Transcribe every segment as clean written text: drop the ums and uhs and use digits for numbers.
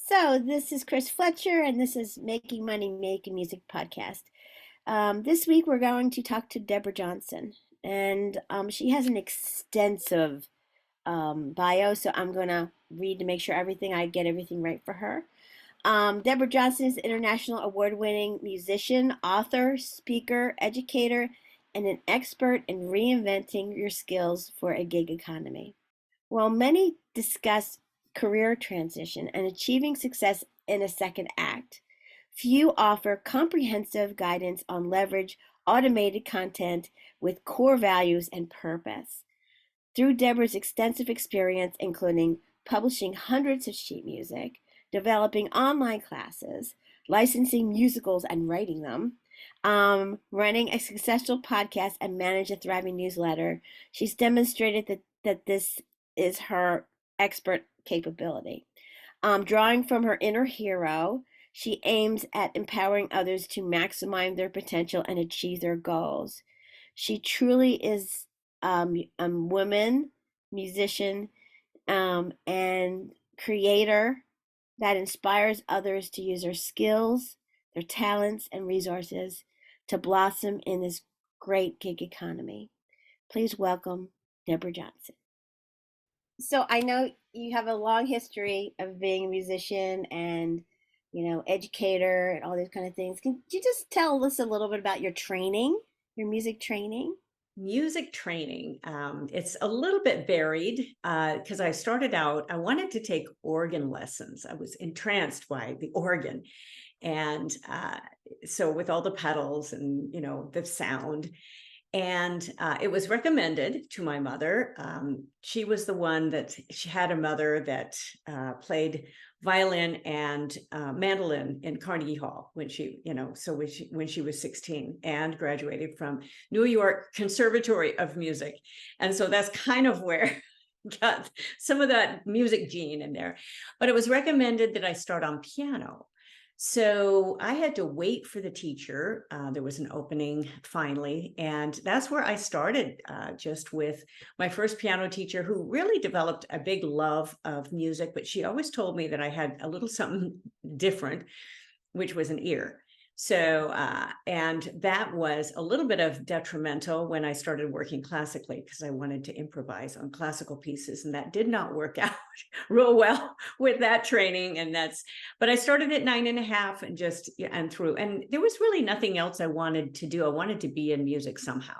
So this is Chris Fletcher, and this is Making Money, Making Music podcast. This week we're going to talk to Deborah Johnson, and she has an extensive bio, so I'm going to read to make sure I get everything right for her. Deborah Johnson is an international award-winning musician, author, speaker, educator, and an expert in reinventing your skills for a gig economy. While many discuss career transition and achieving success in a second act, few offer comprehensive guidance on leverage automated content with core values and purpose. Through Deborah's extensive experience, including publishing hundreds of sheet music, developing online classes, licensing musicals and writing them, running a successful podcast, and manage a thriving newsletter, she's demonstrated that this is her expert capability. Drawing from her inner hero, she aims at empowering others to maximize their potential and achieve their goals. She truly is a woman, musician, and creator that inspires others to use their skills, their talents, and resources to blossom in this great gig economy. Please welcome Deborah Johnson. So I know you have a long history of being a musician and, educator and all these kind of things. Can you just tell us a little bit about your training, your music training? Music training. It's a little bit varied because I started out, I wanted to take organ lessons. I was entranced by the organ. And so with all the pedals and, the sound. And it was recommended to my mother. She was the one she had a mother that played violin and mandolin in Carnegie Hall when when she was 16 and graduated from New York Conservatory of Music. And so that's kind of where got some of that music gene in there. But it was recommended that I start on piano. So I had to wait for the teacher. There was an opening finally, and that's where I started, just with my first piano teacher, who really developed a big love of music, but she always told me that I had a little something different, which was an ear. So, and that was a little bit of detrimental when I started working classically, because I wanted to improvise on classical pieces, and that did not work out real well with that training. But I started at 9.5 and through, and there was really nothing else I wanted to do. I wanted to be in music somehow.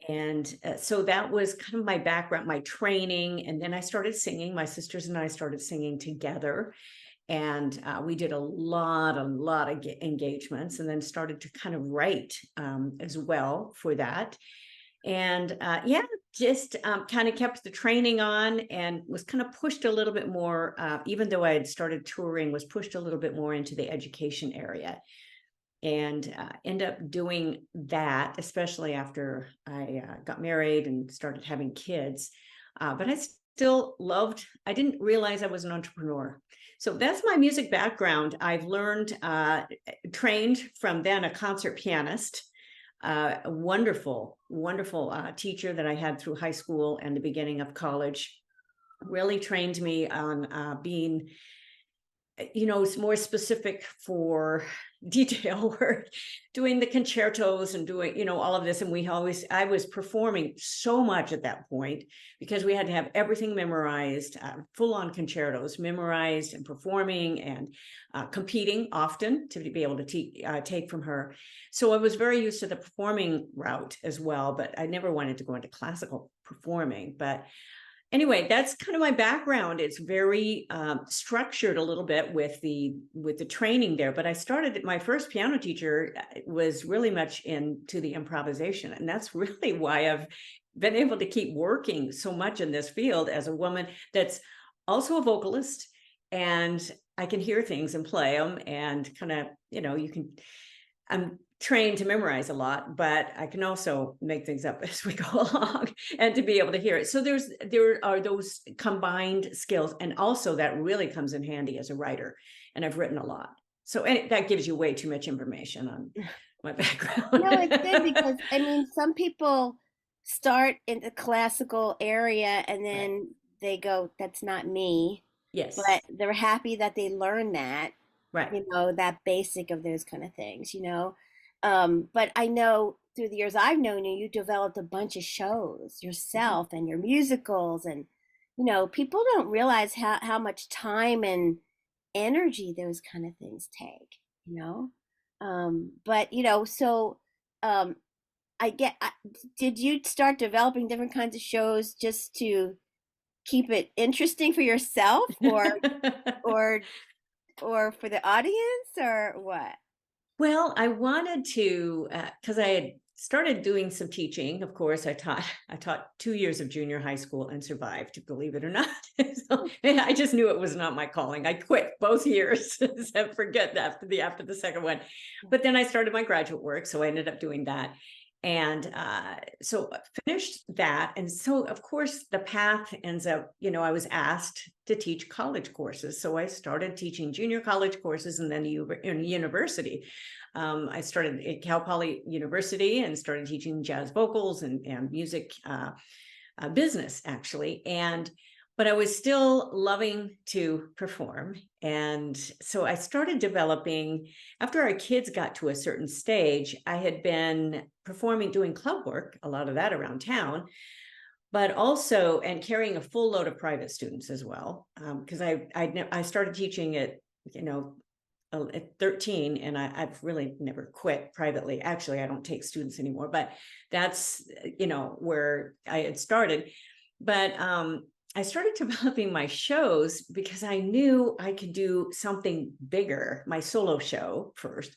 And so that was kind of my background, my training. And then I started singing. My sisters and I started singing together. And we did a lot of engagements, and then started to kind of write as well for that. And just kind of kept the training on, and was kind of pushed a little bit more, even though I had started touring, was pushed a little bit more into the education area. And end up doing that, especially after I got married and started having kids. But I didn't realize I was an entrepreneur. So that's my music background. I've learned, trained from then a concert pianist, a wonderful teacher that I had through high school and the beginning of college. Really trained me on being, more specific for detail work, doing the concertos and doing, all of this. And I was performing so much at that point because we had to have everything memorized, full on concertos memorized, and performing and competing often to be able to take from her. So I was very used to the performing route as well, but I never wanted to go into classical performing. But anyway, that's kind of my background. It's very structured a little bit with the training there. But I started, my first piano teacher was really much into the improvisation. And that's really why I've been able to keep working so much in this field as a woman that's also a vocalist. And I can hear things and play them, and kind of, I'm trained to memorize a lot, but I can also make things up as we go along and to be able to hear it. So there are those combined skills, and also that really comes in handy as a writer. And I've written a lot. So that gives you way too much information on my background. No, it's good because some people start in the classical area and then they go, that's not me. Yes. but they're happy that they learned that, Right. that basic of those kind of things. But I know through the years I've known you, you developed a bunch of shows Mhm. yourself and your musicals, and people don't realize how much time and energy those kind of things take, you know. But so um, I get. Did you start developing different kinds of shows just to keep it interesting for yourself, or or for the audience, or what? Well, I wanted to, because I had started doing some teaching. Of course, I taught 2 years of junior high school and survived, believe it or not. So and I just knew it was not my calling. I quit both years. So forget after the second one. But then I started my graduate work, so I ended up doing that. And so I finished that. And so, of course, the path ends up, I was asked to teach college courses. So I started teaching junior college courses and then in university. I started at Cal Poly University and started teaching jazz vocals and music business, actually. But I was still loving to perform. And so I started developing, after our kids got to a certain stage, I had been performing, doing club work, a lot of that around town, but also, and carrying a full load of private students as well. Because I started teaching you know, at 13, and I've really never quit privately. Actually, I don't take students anymore, but that's, where I had started. But I started developing my shows because I knew I could do something bigger, my solo show first,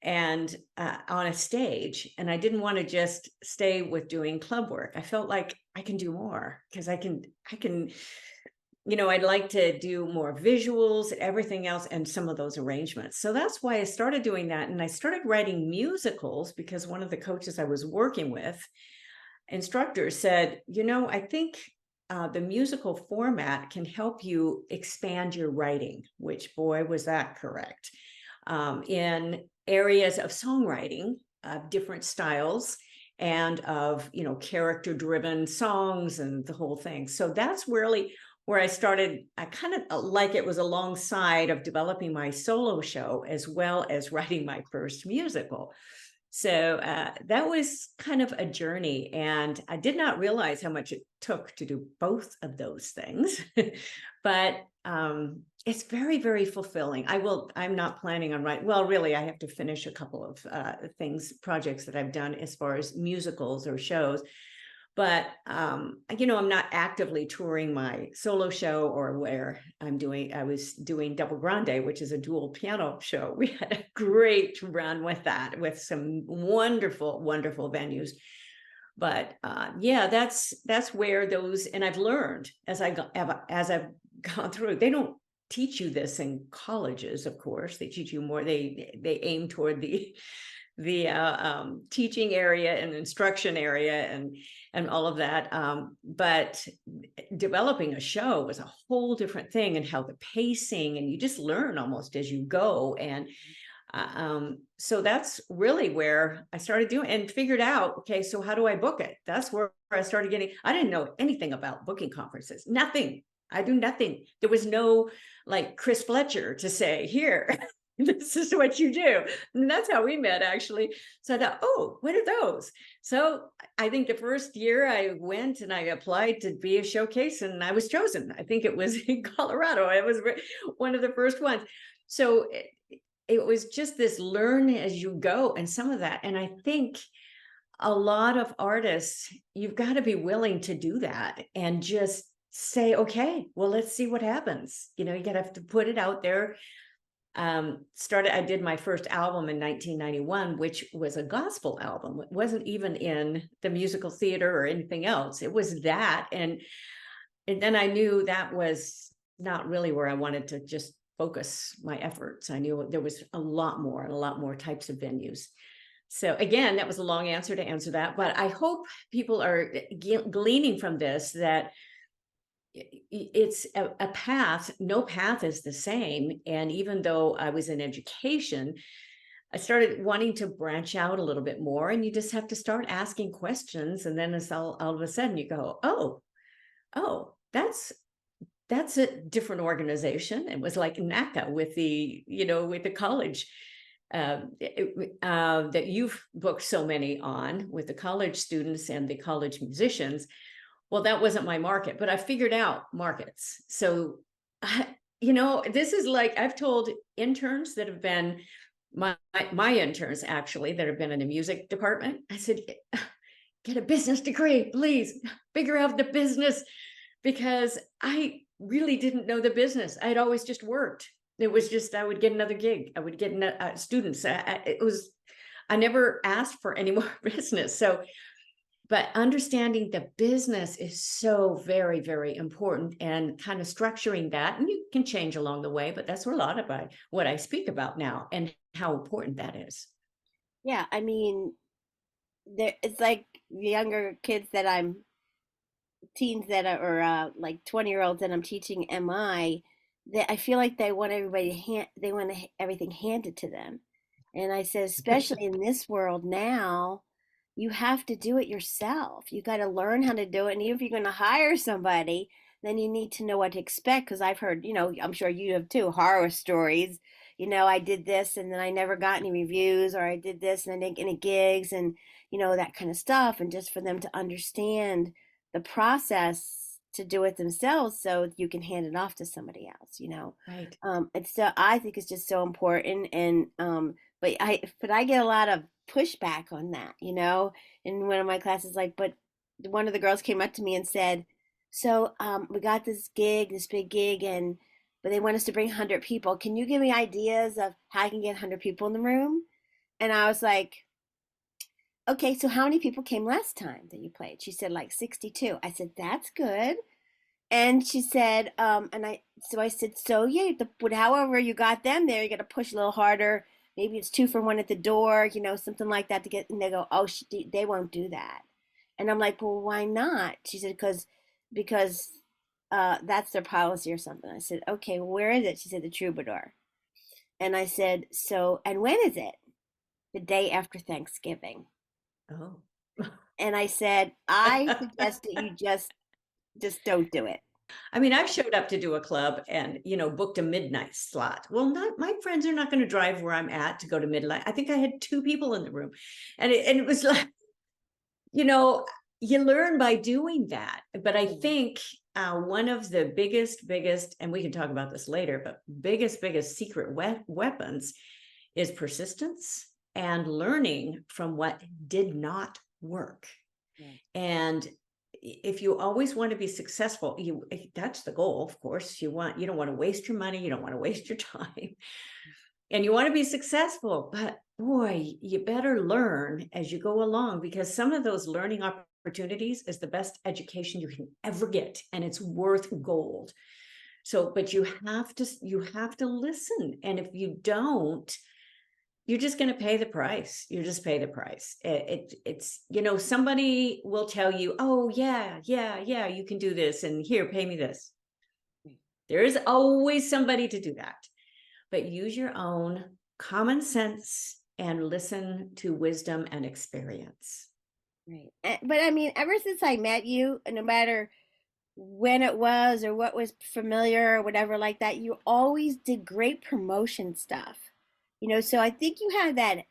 and on a stage. And I didn't want to just stay with doing club work. I felt like I can do more because I can I'd like to do more visuals, everything else, and some of those arrangements. So that's why I started doing that. And I started writing musicals because one of the coaches I was working with, instructors, said, I think the musical format can help you expand your writing, which, boy, was that correct. In areas of songwriting, of different styles, and of character driven songs and the whole thing. So that's really where I started. I kind of like it was alongside of developing my solo show as well as writing my first musical. So that was kind of a journey, and I did not realize how much it took to do both of those things. But it's very, very fulfilling. I'm not planning on writing. Well, really, I have to finish a couple of projects that I've done as far as musicals or shows. But I'm not actively touring my solo show, or where I was doing Double Grande, which is a dual piano show. We had a great run with that, with some wonderful, wonderful venues. But yeah, that's where those, and I've learned as I've gone through. They don't teach you this in colleges, of course. They teach you more. They aim toward the teaching area and instruction area and all of that. But developing a show was a whole different thing, and how the pacing, and you just learn almost as you go. And so that's really where I started doing and figured out, okay, so how do I book it? That's where I started I didn't know anything about booking conferences, nothing. I do nothing. There was no like Chris Fletcher to say, here, this is what you do. And that's how we met, actually. So I thought, oh, what are those? So I think the first year I went and I applied to be a showcase, and I was chosen. I think it was in Colorado. It was one of the first ones. So it was just this learn as you go, and some of that. And I think a lot of artists, you've got to be willing to do that and just say, okay, well, let's see what happens. You got to have to put it out there. I did my first album in 1991, which was a gospel album. It wasn't even in the musical theater or anything else. It was that. And then I knew that was not really where I wanted to just focus my efforts. I knew there was a lot more and a lot more types of venues. So again, that was a long answer to answer that, but I hope people are gleaning from this that it's a path. No path is the same. And even though I was in education, I started wanting to branch out a little bit more, and you just have to start asking questions. And then it's all of a sudden you go, oh, that's that's a different organization. It was like NACA with the, with the college that you've booked so many on with the college students and the college musicians. Well, that wasn't my market, but I figured out markets. So, this is like I've told interns that have been my interns actually that have been in the music department. I said, get a business degree, please figure out the business, because I really didn't know the business. I had always just worked. It was just, I would get another gig. I would get students. I never asked for any more business. So, but understanding the business is so very, very important, and kind of structuring that. And you can change along the way, but that's a lot about what I speak about now and how important that is. Yeah, I mean, it's like the younger kids that I'm teens that are or like 20-year-olds that I'm teaching MI, that I feel like they want everybody they want everything handed to them. And I said, especially in this world now, you have to do it yourself. You got to learn how to do it. And even if you're going to hire somebody, then you need to know what to expect. Because I've heard, I'm sure you have too, horror stories. I did this and then I never got any reviews, or I did this and I didn't get any gigs, and, that kind of stuff. And just for them to understand the process to do it themselves so you can hand it off to somebody else. Right. It's so, I think it's just so important. And but I get a lot of pushback on that, in one of my classes. Like, but one of the girls came up to me and said, so we got this gig, this big gig, and but they want us to bring 100 people. Can you give me ideas of how I can get 100 people in the room? And I was like, okay, so how many people came last time that you played? She said like 62. I said, that's good. And she said, so I said, so yeah, however you got them there, you got to push a little harder. Maybe it's 2 for 1 at the door, something like that to get. And they go, oh, they won't do that. And I'm like, well, why not? She said, because that's their policy or something. I said, okay, well, where is it? She said, the Troubadour. And I said, so, and when is it? The day after Thanksgiving. Oh. And I said, I suggest that you just don't do it. I mean, I've showed up to do a club and, booked a midnight slot. Well, not my friends are not going to drive where I'm at to go to midnight. I think I had 2 people in the room, and it was like, you learn by doing that. But I think one of the biggest, and we can talk about this later, but biggest secret weapons is persistence and learning from what did not work. Yeah. And if you always want to be successful, that's the goal, of course. You don't want to waste your money, you don't want to waste your time, and you want to be successful. But boy, you better learn as you go along, because some of those learning opportunities is the best education you can ever get, and it's worth gold. So, but you have to listen, and if you don't, you're just going to pay the price. You just pay the price. It's somebody will tell you, oh yeah, you can do this, and here, pay me this. There is always somebody to do that, but use your own common sense and listen to wisdom and experience. Right. But I mean, ever since I met you, no matter when it was or what was familiar or whatever like that, you always did great promotion stuff. So I think you got that.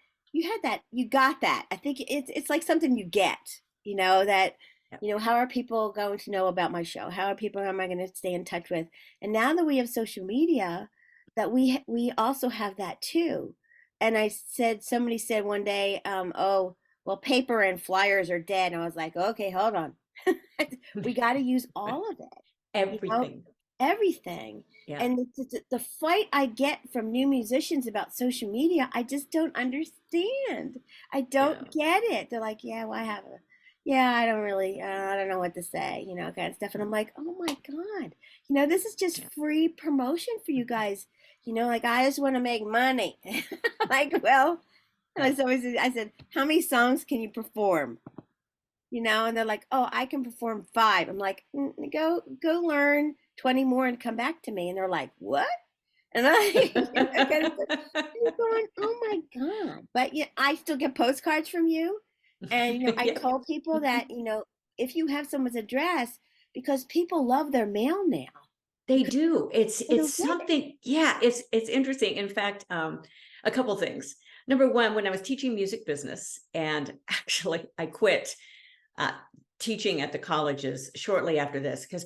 I think it's like something you get, that, Yep. how are people going to know about my show? How are people am I going to stay in touch with? And now that we have social media, that we also have that too. And somebody said one day, oh, well, paper and flyers are dead. And I was like, okay, hold on. We got to use all of it, Everything. everything. Yeah. And the fight I get from new musicians about social media, I just don't understand. I don't get it. They're like, yeah, well, yeah, I don't really, I don't know what to say, kind of stuff. And I'm like, oh my God, this is just free promotion for you guys. Like, I just want to make money. Like, well, I said, how many songs can you perform? And they're like, oh, I can perform 5. I'm like, go learn 20 more and come back to me. And they're like, what? And I kind of going, oh my God. But yeah, I still get postcards from you. And I told people that, if you have someone's address, because people love their mail now. They do. It's They don't get it. something, yeah, it's interesting. In fact, a couple things. Number one, when I was teaching music business, and actually I quit uh, teaching at the colleges shortly after this because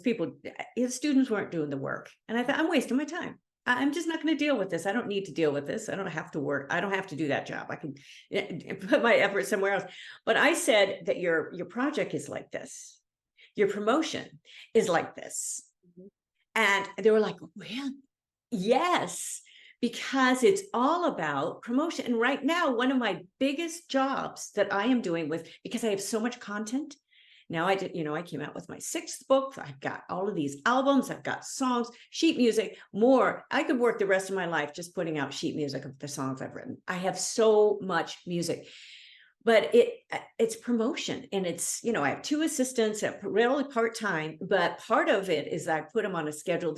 students weren't doing the work. And I thought, I'm wasting my time. I'm just not going to deal with this. I don't need to deal with this. I don't have to work. I don't have to do that job. I can put my effort somewhere else. But I said that your project is like this. Your promotion is like this. And they were like, well, yes, because it's all about promotion. And right now, one of my biggest jobs that I am doing because I have so much content. Now I came out with my 6th book. I've got all of these albums. I've got songs, sheet music, more. I could work the rest of my life just putting out sheet music of the songs I've written. I have so much music. But it's promotion, and it's, I have 2 assistants at really part-time, but part of it is I put them on a schedule.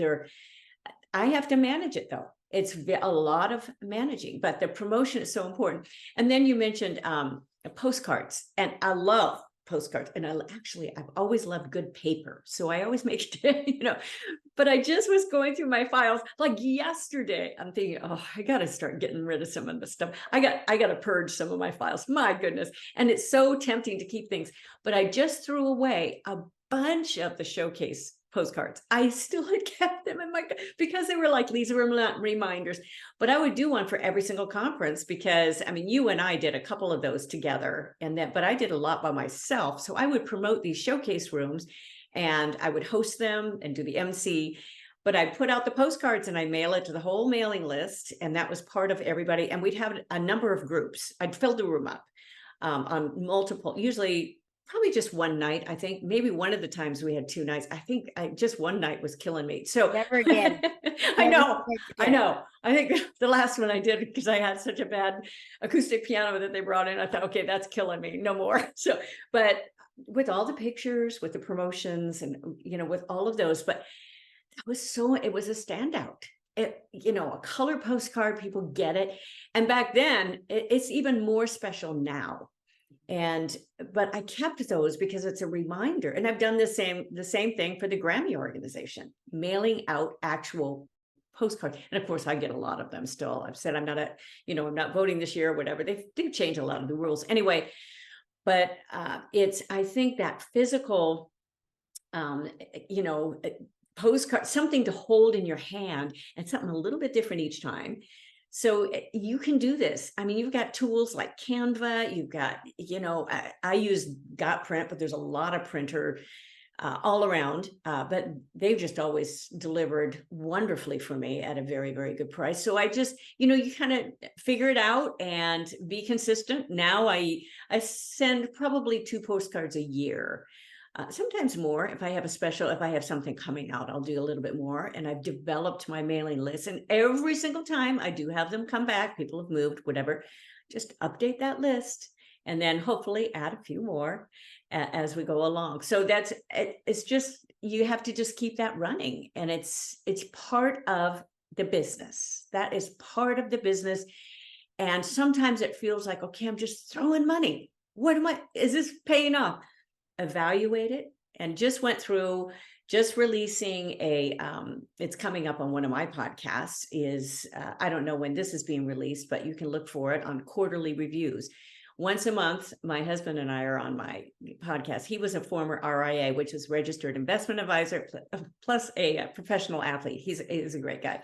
I have to manage it though. It's a lot of managing, but the promotion is so important. And then you mentioned postcards, and I love postcards, and I've always loved good paper. So I always make sure, but I just was going through my files like yesterday. I'm thinking, oh, I got to start getting rid of some of the stuff. I got to purge some of my files. My goodness. And it's so tempting to keep things, but I just threw away a bunch of the showcase postcards. I still had kept them in because they were like, these were not reminders, but I would do one for every single conference because you and I did a couple of those together, but I did a lot by myself. So I would promote these showcase rooms, and I would host them and do the MC, but I put out the postcards and I mail it to the whole mailing list. And that was part of everybody. And we'd have a number of groups. I'd fill the room up on multiple, usually probably just one night. I think maybe one of the times we had 2 nights. I think just one night was killing me. So Never again. I know. I think the last one I did, because I had such a bad acoustic piano that they brought in, I thought, okay, that's killing me, no more. So, but with all the pictures, with the promotions, and with all of those, but it was a standout. A color postcard, people get it. And back then, it's even more special now. But I kept those because it's a reminder. And I've done the same thing for the Grammy organization, mailing out actual postcards. And of course, I get a lot of them still. I've said I'm not voting this year or whatever. They do change a lot of the rules anyway. But I think that physical, postcard, something to hold in your hand, and something a little bit different each time. So you can do this. You've got tools like Canva. You've got, I use Print, but there's a lot of printer all around. But they've just always delivered wonderfully for me at a very, very good price. So I just, you kind of figure it out and be consistent. Now I send probably 2 postcards a year. Sometimes more. If I have something coming out, I'll do a little bit more. And I've developed my mailing list, and every single time I do have them come back, people have moved, whatever, just update that list, and then hopefully add a few more as we go along. So it's just, you have to just keep that running. And it's part of the business. That is part of the business. And sometimes it feels like, okay, I'm just throwing money. Is this paying off? Evaluate it. And just releasing it's coming up on one of my podcasts, I don't know when this is being released, but you can look for it on quarterly reviews. Once a month, my husband and I are on my podcast. He was a former RIA, which is registered investment advisor, plus a professional athlete. He's a great guy.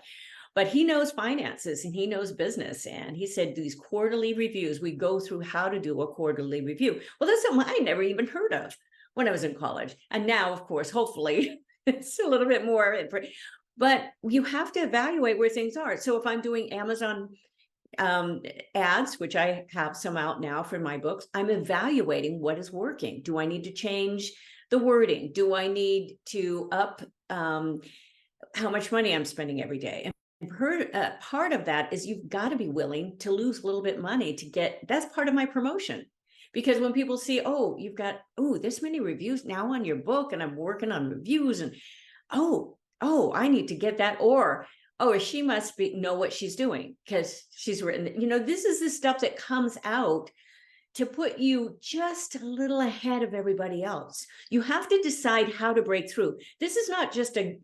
But he knows finances and he knows business. And he said these quarterly reviews, we go through how to do a quarterly review. Well, that's something I never even heard of when I was in college. And now, of course, hopefully it's a little bit more. But you have to evaluate where things are. So if I'm doing Amazon ads, which I have some out now for my books, I'm evaluating what is working. Do I need to change the wording? Do I need to up how much money I'm spending every day? And part of that is you've got to be willing to lose a little bit of money that's part of my promotion. Because when people see, oh, you've got, this many reviews now on your book, and I'm working on reviews, and I need to get that, or she must know what she's doing because she's written, this is the stuff that comes out to put you just a little ahead of everybody else. You have to decide how to break through. This is not just a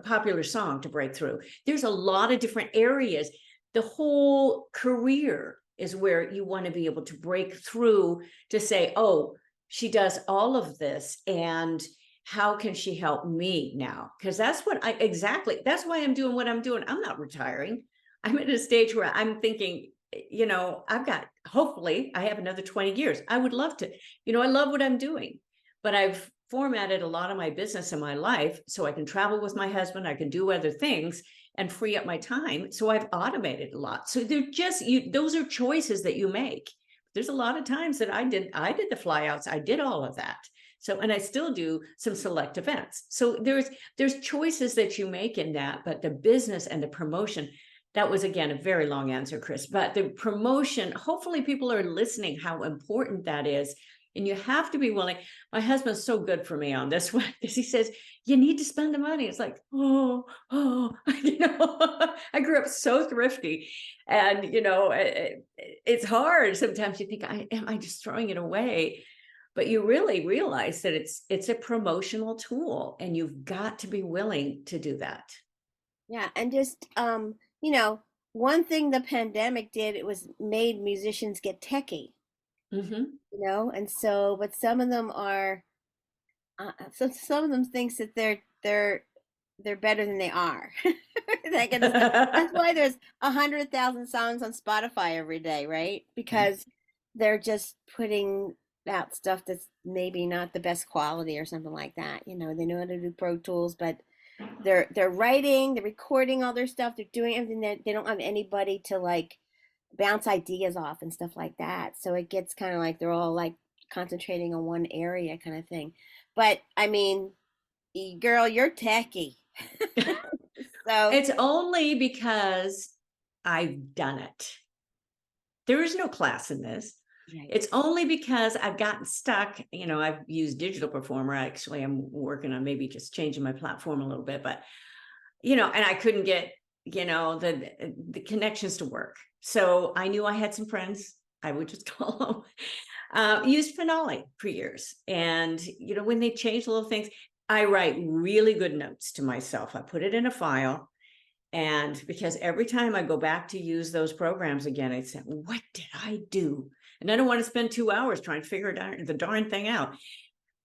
popular song to break through. There's a lot of different areas. The whole career is where you want to be able to break through to say, oh, she does all of this, and how can she help me now? Because that's what that's why I'm doing what I'm doing. I'm not retiring. I'm at a stage where I'm thinking, hopefully I have another 20 years. I would love to, I love what I'm doing, but I've formatted a lot of my business in my life so I can travel with my husband, I can do other things and free up my time. So I've automated a lot. So those are choices that you make. There's a lot of times that I did the flyouts, I did all of that. So, and I still do some select events. So there's choices that you make in that, but the business and the promotion, that was, again, a very long answer, Chris, but the promotion, hopefully people are listening how important that is. And you have to be willing. My husband's so good for me on this one, because he says, you need to spend the money. It's like, oh, I grew up so thrifty, and, it's hard. Sometimes you think, am I just throwing it away? But you really realize that it's a promotional tool, and you've got to be willing to do that. Yeah, and just one thing the pandemic did, it was made musicians get techie, Mm-hmm. and so, but some of them are, so some of them thinks that they're better than they are. That kind of stuff. That's why there's 100,000 songs on Spotify every day, right? Because they're just putting out stuff that's maybe not the best quality or something like that. They know how to do Pro Tools, but they're writing, they're recording all their stuff, they're doing everything. That they don't have anybody to like bounce ideas off and stuff like that. So it gets kind of like they're all like concentrating on one area kind of thing. But I mean, girl, you're techie. So It's only because I've done it. There is no class in this. right. It's only because I've gotten stuck. I've used Digital Performer. Actually, I'm working on maybe just changing my platform a little bit, but, and I couldn't get, the connections to work. So I knew I had some friends. I would just call them. Used Finale for years. And, when they change little things, I write really good notes to myself. I put it in a file. And because every time I go back to use those programs again, I say, what did I do? And I don't want to spend 2 hours trying to figure the darn thing out.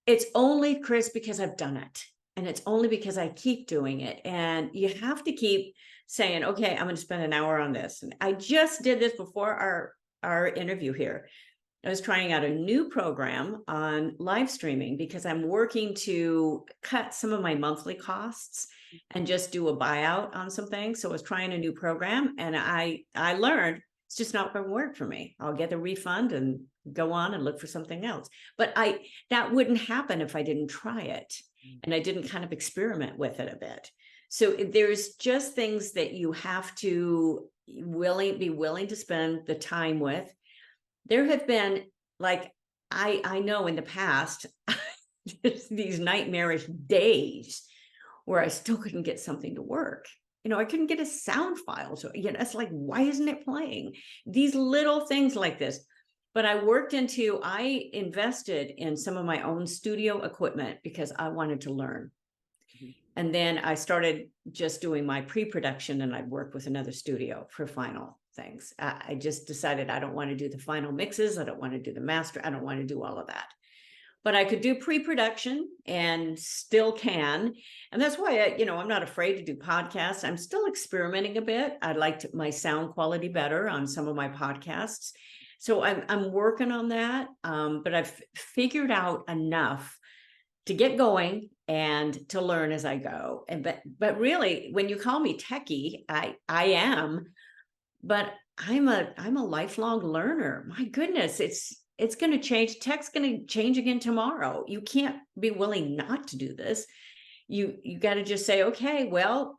It's only, Chris, because I've done it. And it's only because I keep doing it. And you have to keep saying, okay, I'm going to spend an hour on this. And I just did this before our interview here. I was trying out a new program on live streaming because I'm working to cut some of my monthly costs and just do a buyout on some things. So I was trying a new program, and I learned it's just not going to work for me. I'll get a refund and go on and look for something else. But that wouldn't happen if I didn't try it, and I didn't kind of experiment with it a bit. So there's just things that you have to be willing to spend the time with. There have been, like, I know in the past, these nightmarish days where I still couldn't get something to work. I couldn't get a sound file. So, it's like, why isn't it playing? These little things like this. But I invested in some of my own studio equipment because I wanted to learn. And then I started just doing my pre-production, and I'd work with another studio for final things. I just decided I don't want to do the final mixes. I don't want to do the master. I don't want to do all of that. But I could do pre-production and still can. And that's why I'm not afraid to do podcasts. I'm still experimenting a bit. I'd like my sound quality better on some of my podcasts. So I'm working on that. But I've figured out enough to get going and to learn as I go. But really, when you call me techie, I am, but I'm a lifelong learner. My goodness, it's going to change. Tech's going to change again tomorrow. You can't be willing not to do this. You got to just say, okay, well,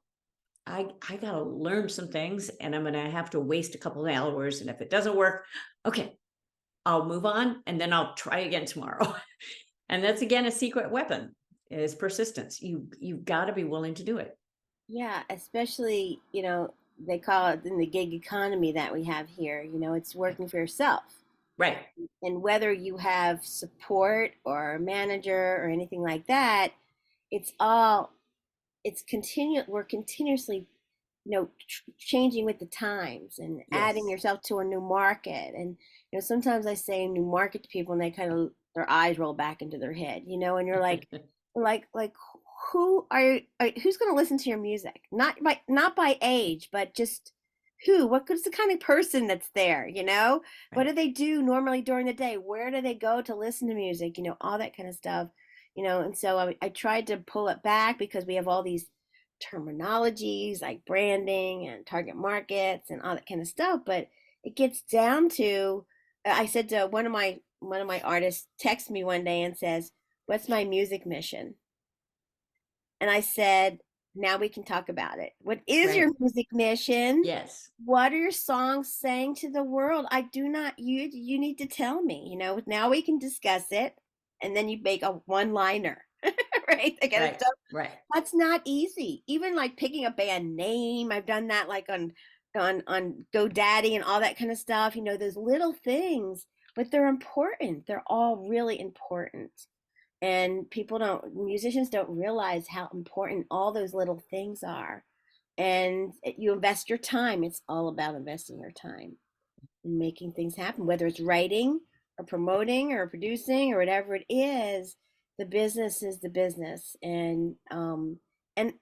I got to learn some things, and I'm going to have to waste a couple of hours. And if it doesn't work, okay, I'll move on, and then I'll try again tomorrow. And that's, again, a secret weapon is persistence. You've got to be willing to do it. Yeah, especially, they call it in the gig economy that we have here, it's working for yourself. Right. And whether you have support or a manager or anything like that, it's all we're continuously changing with the times and adding Yes. yourself to a new market. And sometimes I say new market to people and they kind of their eyes roll back into their head, and you're like who who's going to listen to your music, not by age, but just what's the kind of person that's there, what Right. do they do normally during the day, where do they go to listen to music, all that kind of stuff. And so I tried to pull it back because we have all these terminologies like branding and target markets and all that kind of stuff, but it gets down to, I said to one of my artists texts me one day and says, "What's my music mission?" And I said, "Now we can talk about it. What is your Right. music mission? Yes. What are your songs saying to the world? I do not, you need to tell me, now we can discuss it." And then you make a one liner, right? That kind of Right. stuff. Right. That's not easy. Even like picking a band name, I've done that like on GoDaddy and all that kind of stuff. Those little things, but they're important. They're all really important. And musicians don't realize how important all those little things are. And you invest your time. It's all about investing your time and making things happen, whether it's writing or promoting or producing or whatever it is. The business is the business. And the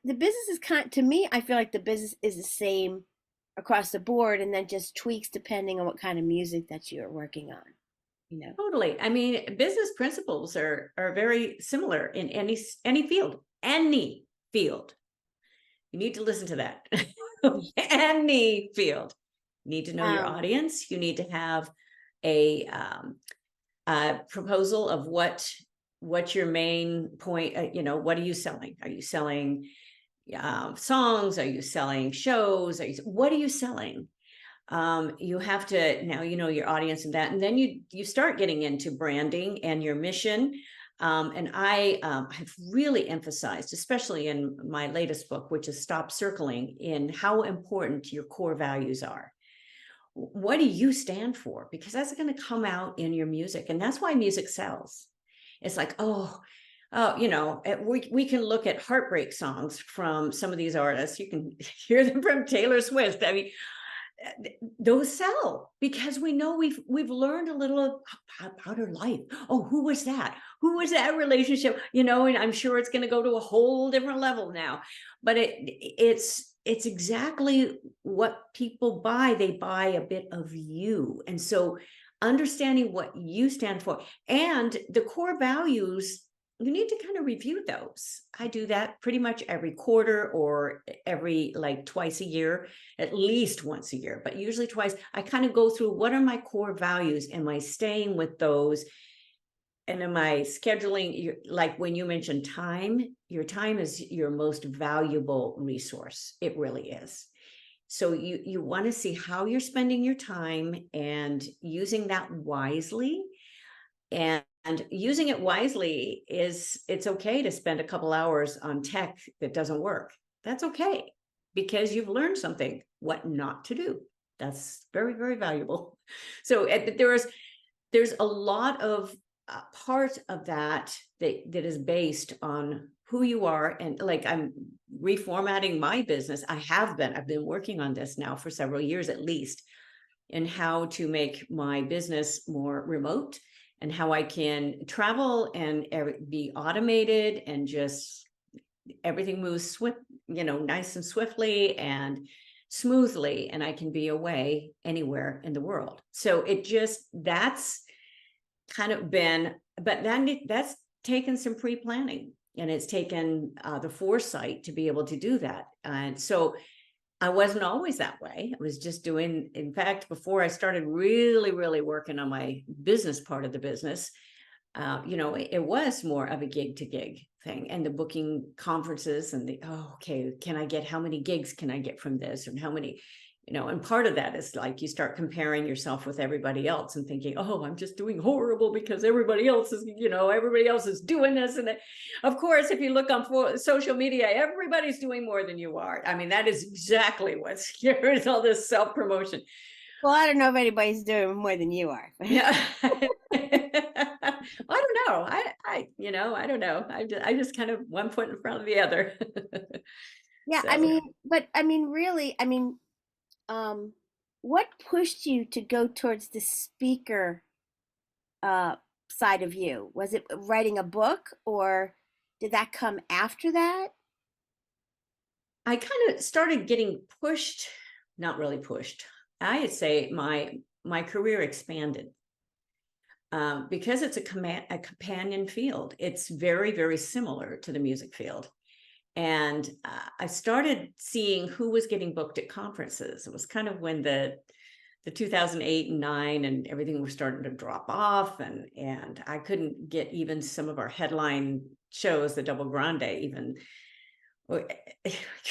business is to me, I feel like the business is the same across the board, and then just tweaks depending on what kind of music that you're working on. Totally. I mean, business principles are very similar in any field. Any field. You need to listen to that. Any field. You need to know your um audience. You need to have a proposal of what's your main point. What are you selling? Are you selling songs? Are you selling shows? What are you selling? You have to now your audience and that, and then you start getting into branding and your mission. And I have really emphasized, especially in my latest book, which is Stop Circling, in how important your core values are. What do you stand for? Because that's going to come out in your music, and that's why music sells. It's like, we can look at heartbreak songs from some of these artists. You can hear them from Taylor Swift. I mean, those sell because we know we've learned a little about her life. Oh, who was that relationship, and I'm sure it's going to go to a whole different level now, but it's exactly what people buy. They buy a bit of you. And so understanding what you stand for and the core values, you need to kind of review those. I do that pretty much every quarter or every twice a year, at least once a year, but usually twice. I kind of go through, what are my core values? Am I staying with those? And am I scheduling, like when you mentioned time, your time is your most valuable resource. It really is. So you want to see how you're spending your time and using that wisely. And using it wisely it's okay to spend a couple hours on tech that doesn't work. That's okay, because you've learned something, what not to do. That's very, very valuable. So there's a lot of part of that is based on who you are. And I'm reformatting my business. I've been working on this now for several years at least, in how to make my business more remote and how I can travel and be automated and just everything moves swift, nice and swiftly and smoothly, and I can be away anywhere in the world. So that's kind of been, but that's taken some pre-planning, and it's taken the foresight to be able to do that. And so I wasn't always that way. I was just doing, in fact, before I started really, really working on my business part of the business, it was more of a gig to gig thing, and the booking conferences and okay, how many gigs can I get from this, and how many, and part of that is you start comparing yourself with everybody else and thinking, oh, I'm just doing horrible because everybody else is doing this. And of course, if you look on social media, everybody's doing more than you are. I mean, that is exactly what's here is all this self-promotion. Well, I don't know if anybody's doing more than you are. Yeah. I don't know. I don't know. I just kind of one foot in front of the other. Yeah, I So mean, but I mean, really, I mean, um, what pushed you to go towards the speaker uh, side of you? Was it writing a book, or did that come after that? I kind of started getting pushed, not really pushed. I'd say my career expanded because it's a companion field. It's very, very similar to the music field. And I started seeing who was getting booked at conferences. It was kind of when the 2008 and 9 and everything was starting to drop off, and I couldn't get even some of our headline shows, the Double Grande, even I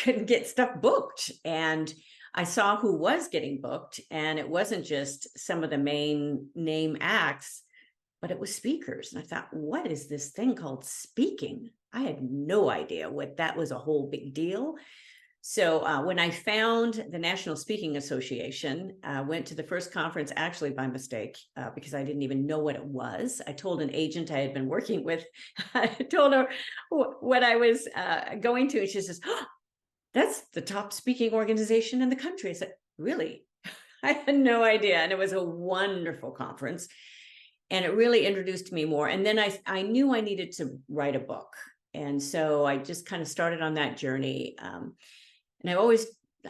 couldn't get stuff booked. And I saw who was getting booked, and it wasn't just some of the main name acts, but it was speakers. And I thought, what is this thing called speaking? I had no idea what that was, a whole big deal. So when I found the National Speaking Association, I went to the first conference actually by mistake because I didn't even know what it was. I told an agent I had been working with, I told her what I was going to, and she says, oh, that's the top speaking organization in the country. I said, really? I had no idea. And it was a wonderful conference. And it really introduced me more. And then I knew I needed to write a book. And so I just kind of started on that journey. And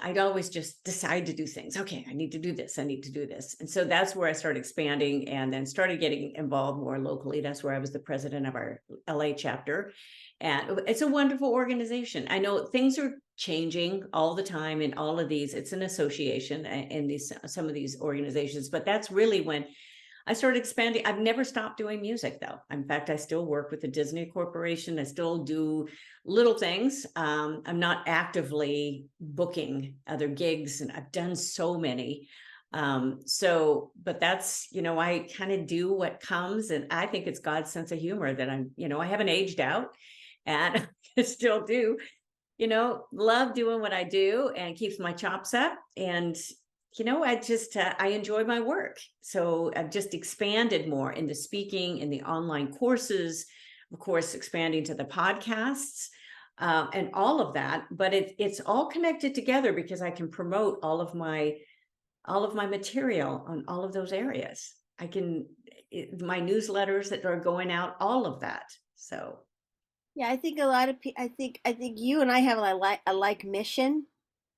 I'd always just decide to do things. Okay, I need to do this. I need to do this. And so that's where I started expanding and then started getting involved more locally. That's where I was the president of our LA chapter. And it's a wonderful organization. I know things are changing all the time in all of these. It's an association in these some of these organizations, but that's really when I started expanding. I've never stopped doing music though. In fact, I still work with the Disney Corporation. I still do little things. I'm not actively booking other gigs, and I've done so many. But that's, I kind of do what comes, and I think it's God's sense of humor that I haven't aged out, and I still do, love doing what I do and keeps my chops up. And I enjoy my work. So I've just expanded more in the speaking, in the online courses, of course, expanding to the podcasts and all of that. But it's all connected together because I can promote all of my material on all of those areas. My newsletters that are going out, all of that. So Yeah, I think a lot of people. I think you and I have a like mission.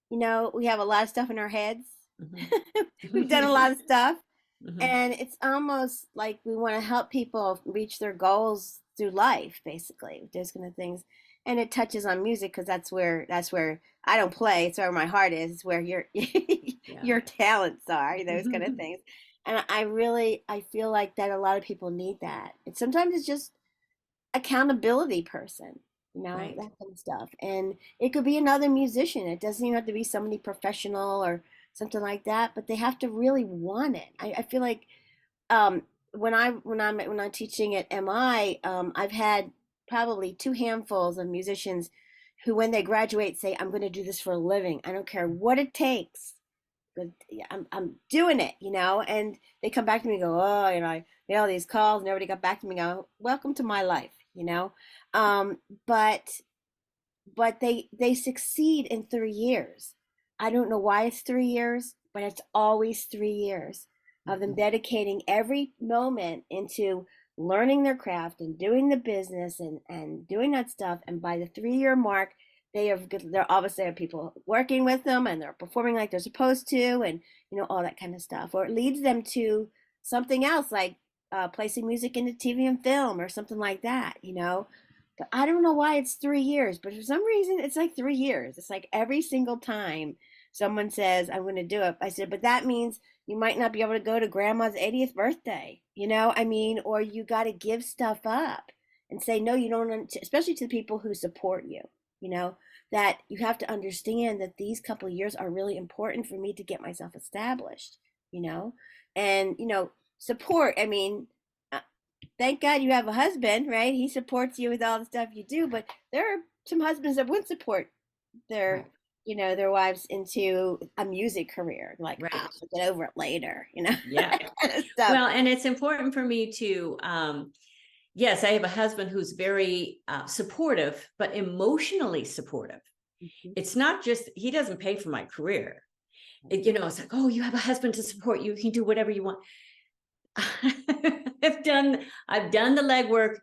We have a lot of stuff in our heads. mhm. We've done a lot of stuff, Mhm. and it's almost like we want to help people reach their goals through life, basically, those kind of things. And it touches on music because that's where I don't play. It's where my heart is. It's where your Yeah. your talents are. Those kind of things. And I feel like that a lot of people need that. And sometimes it's just accountability person, Right. that kind of stuff. And it could be another musician. It doesn't even have to be somebody professional or something like that, but they have to really want it. I feel like um, when I'm teaching at MI, I've had probably two handfuls of musicians who, when they graduate, say, "I'm going to do this for a living. I don't care what it takes, but yeah, I'm doing it," and they come back to me and go, "Oh, I made all these calls and everybody got back to me and go, welcome to my life." Um, but they succeed in 3 years. I don't know why it's 3 years, but it's always 3 years of them Mhm. dedicating every moment into learning their craft and doing the business and doing that stuff. And by the 3 year mark, they're obviously have people working with them and they're performing like they're supposed to, and all that kind of stuff. Or it leads them to something else like placing music into TV and film or something like that. But I don't know why it's 3 years, but for some reason it's like 3 years. It's like every single time someone says, I'm going to do it, I said, but that means you might not be able to go to grandma's 80th birthday, or you got to give stuff up and say, no, you don't, especially to the people who support you, you know, that you have to understand that these couple of years are really important for me to get myself established, you know, and, support. I mean, thank God you have a husband, right? He supports you with all the stuff you do, but there are some husbands that wouldn't support their Right. their wives into a music career. Like, oh, Right. I'll get over it later, Yeah. that kind of stuff. Well, and it's important for me to, yes, I have a husband who's very supportive, but emotionally supportive. Mhm. It's not just, he doesn't pay for my career. It's like, oh, you have a husband to support you. You can do whatever you want. I've done the legwork.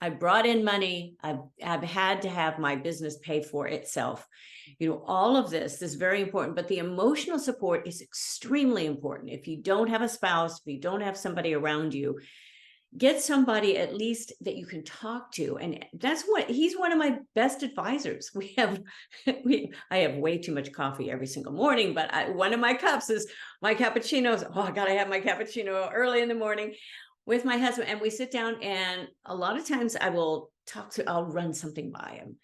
I brought in money. I've had to have my business pay for itself. All of this is very important, but the emotional support is extremely important. If you don't have a spouse, if you don't have somebody around you, get somebody at least that you can talk to. And that's what he's one of my best advisors. I have way too much coffee every single morning, but one of my cups is my cappuccinos. Oh, I gotta have my cappuccino early in the morning with my husband, and we sit down, and a lot of times I'll run something by him,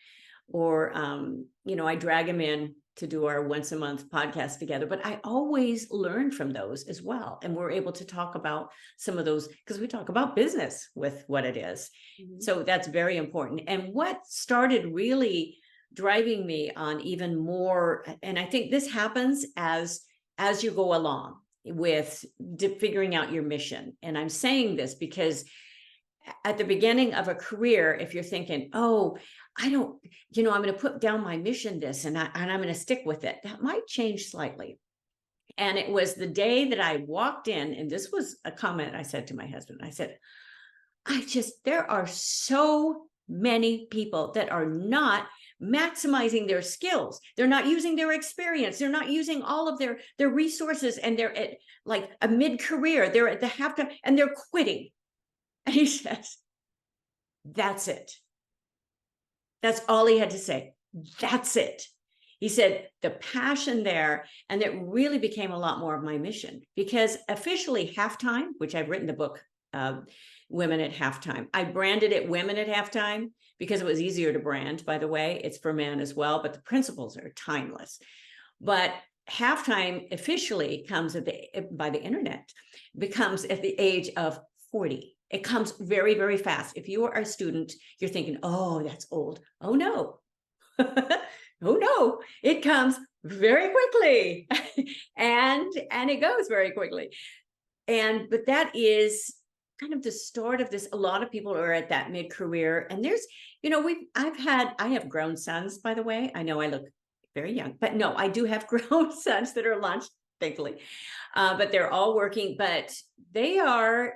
or I drag him in to do our once a month podcast together. But I always learn from those as well, and we're able to talk about some of those because we talk about business with what it is. Mhm. So that's very important. And what started really driving me on even more, and I think this happens as you go along with figuring out your mission. And I'm saying this because at the beginning of a career, if you're thinking, oh, I don't, I'm going to put down my mission, this, and I'm going to stick with it, that might change slightly. And it was the day that I walked in, and this was a comment I said to my husband. I said, there are so many people that are not maximizing their skills. They're not using their experience. They're not using all of their resources, and they're at like a mid-career. They're at the halftime, and they're quitting. And he says, that's it. That's all he had to say. That's it. He said the passion there, and it really became a lot more of my mission, because officially Halftime, which I've written the book, Women at Halftime. I branded it Women at Halftime because it was easier to brand, by the way. It's for men as well, but the principles are timeless. But Halftime officially comes by the internet, becomes at the age of 40. It comes very, very fast. If you are a student, you're thinking, oh, that's old. Oh, no. Oh, no. It comes very quickly. and it goes very quickly. But that is kind of the start of this. A lot of people are at that mid-career. And there's, I have grown sons, by the way. I know I look very young, but no, I do have grown sons that are launched, thankfully. But they're all working, but they are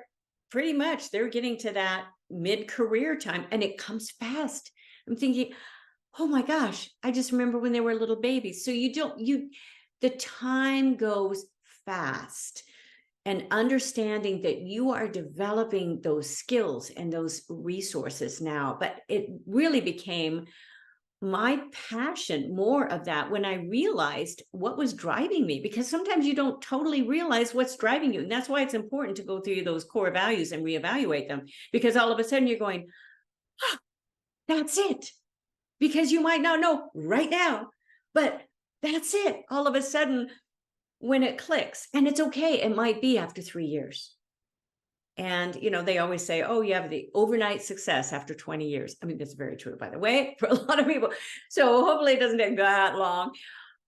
pretty much, they're getting to that mid-career time, and it comes fast. I'm thinking, oh my gosh, I just remember when they were little babies. So the time goes fast, and understanding that you are developing those skills and those resources now. But it really became my passion, more of that, when I realized what was driving me, because sometimes you don't totally realize what's driving you. And that's why it's important to go through those core values and reevaluate them, because all of a sudden you're going, oh, that's it. Because you might not know right now, but that's it. All of a sudden, when it clicks, and it's okay, it might be after 3 years. And, they always say, oh, you have the overnight success after 20 years. I mean, that's very true, by the way, for a lot of people. So hopefully it doesn't take that long.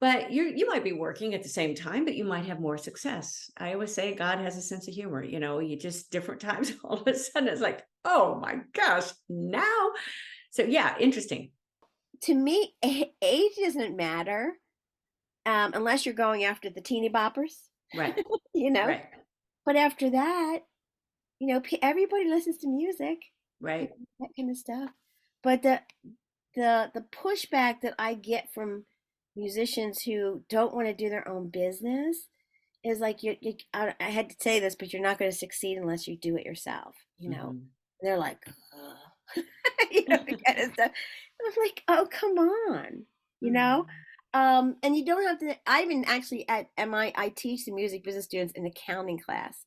But you might be working at the same time, but you might have more success. I always say God has a sense of humor. You just different times, all of a sudden it's like, oh my gosh, now. So yeah, interesting. To me, age doesn't matter unless you're going after the teeny boppers, Right. you know. Right. But after that, everybody listens to music, Right. that kind of stuff. But the pushback that I get from musicians who don't want to do their own business is like, I had to say this, but you're not going to succeed unless you do it yourself. Mm-hmm. They're like, the kind of stuff. I'm like, oh, come on, you know. And you don't have to. I even actually at MI, I teach the music business students an accounting class,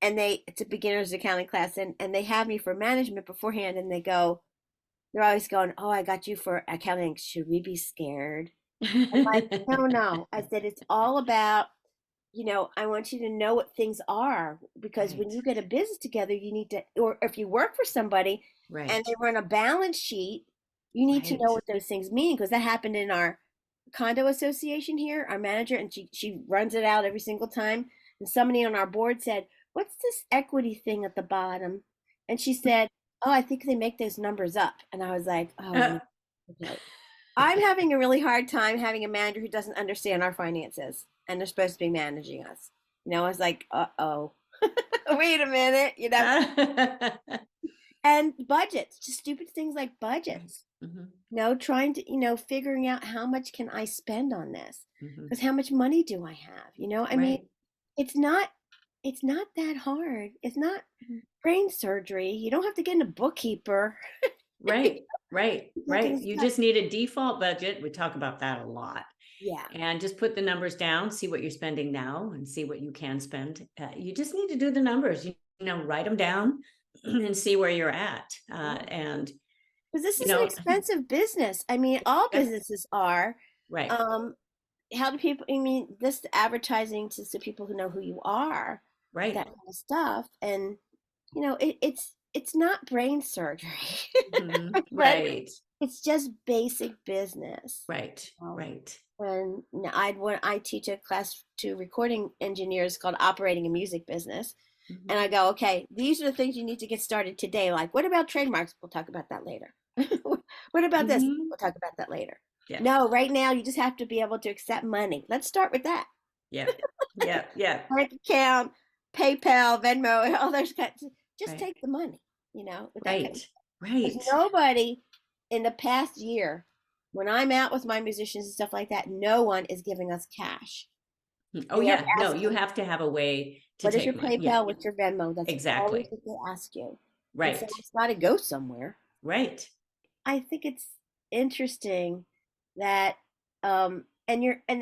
and it's a beginner's accounting class, and they have me for management beforehand, and they're always going, oh, I got you for accounting. Should we be scared? I'm like, no. I said, it's all about, I want you to know what things are, because when Right. you get a business together, you need to, or if you work for somebody and Right. they run a balance sheet, you need to know Right. what those things mean, because that happened in our condo association here, our manager, and she runs it out every single time. And somebody on our board said, "What's this equity thing at the bottom?" And she said, "Oh, I think they make those numbers up." And I was like, "Oh Uh, no." Okay. I'm having a really hard time having a manager who doesn't understand our finances, and they're supposed to be managing us. I was like, "Uh-oh." Wait a minute, And budgets, just stupid things like right. budgets. Mhm, Trying to, figuring out how much can I spend on this? mhm. Because how much money do I have? I mean, Right. it's not it's not that hard. It's not Mhm. brain surgery. You don't have to get in a bookkeeper. Right, right, You right. can You start. just need a default budget. We talk about that a lot. Yeah. And just put the numbers down, see what you're spending now and see what you can spend. You just need to do the numbers, write them down and see where you're at. And, Because this you is an know, expensive business. I mean, all yep, businesses are. right, Um, how do people, I mean, this advertising to people who know who you are, that right, kind of stuff. And, it's not brain surgery, but right, it's just basic business. right, Um, right. and I teach a class to recording engineers called Operating a Music Business. And Mhm, I go, okay, these are the things you need to get started today. Like, what about trademarks? We'll talk about that later. What about this? mhm. We'll talk about that later. Yeah, No, right now you just have to be able to accept money. Let's start with that. yeah, yeah, yeah, Bank account, PayPal, Venmo, all those kinds. Just right, take the money, with that kind of right, stuff. Because right. nobody in the past year, when I'm out with my musicians and stuff like that, no one is giving us cash. Oh, They are yeah. No, you asking, have to have a way to what is your take money. Yeah, PayPal? What's your Venmo? That's always exactly. what they ask you. And so Right, it's got to go somewhere. right. I think it's interesting that, and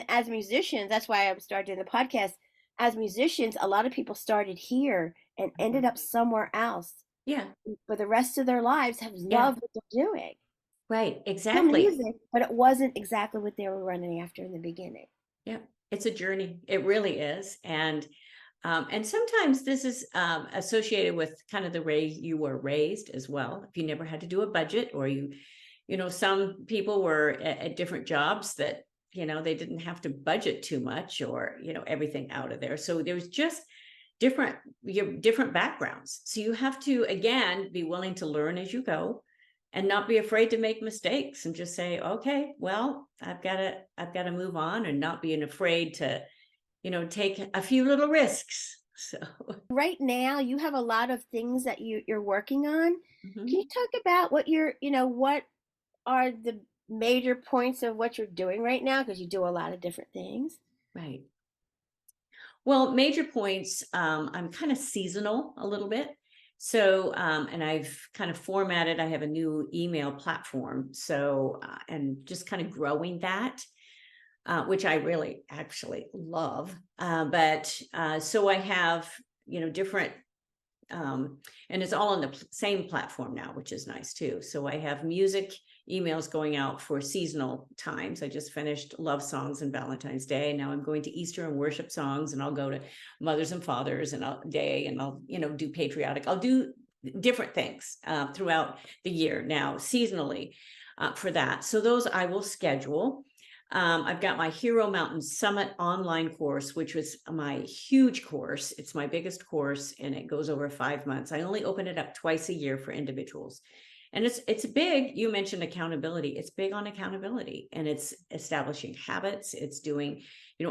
as musicians, that's why I started doing the podcast. As musicians, a lot of people started here and ended Mhm. up somewhere else Yeah, for the rest of their lives, have yeah, loved what they're doing. right, Still exactly. music, but it wasn't exactly what they were running after in the beginning. Yeah, it's a journey. It really is. And sometimes this is associated with kind of the way you were raised as well. If you never had to do a budget, or some people were at different jobs that, they didn't have to budget too much, or, everything out of there. So there's just different, different backgrounds. So you have to, again, be willing to learn as you go and not be afraid to make mistakes and just say, okay, well, I've got to move on, and not being afraid to, take a few little risks. So, Right now, you have a lot of things that you're working on. Can mhm, you talk about what are the major points of what you're doing right now? Because you do a lot of different things. right. Well, major points, I'm kind of seasonal a little bit. So, and I've kind of formatted, I have a new email platform. So, and just kind of growing that, which I really actually love. But so I have, different, and it's all on the same platform now, which is nice too. So I have music emails going out for seasonal times. I just finished love songs and Valentine's Day. Now I'm going to Easter and worship songs, and I'll go to mothers and fathers and day, and I'll, do patriotic. I'll do different things throughout the year now, seasonally, for that. So those I will schedule. I've got my Hero Mountain Summit online course, which was my huge course. It's my biggest course, and it goes over 5 months. I only open it up twice a year for individuals. And it's big. You mentioned accountability. It's big on accountability, and it's establishing habits. It's doing,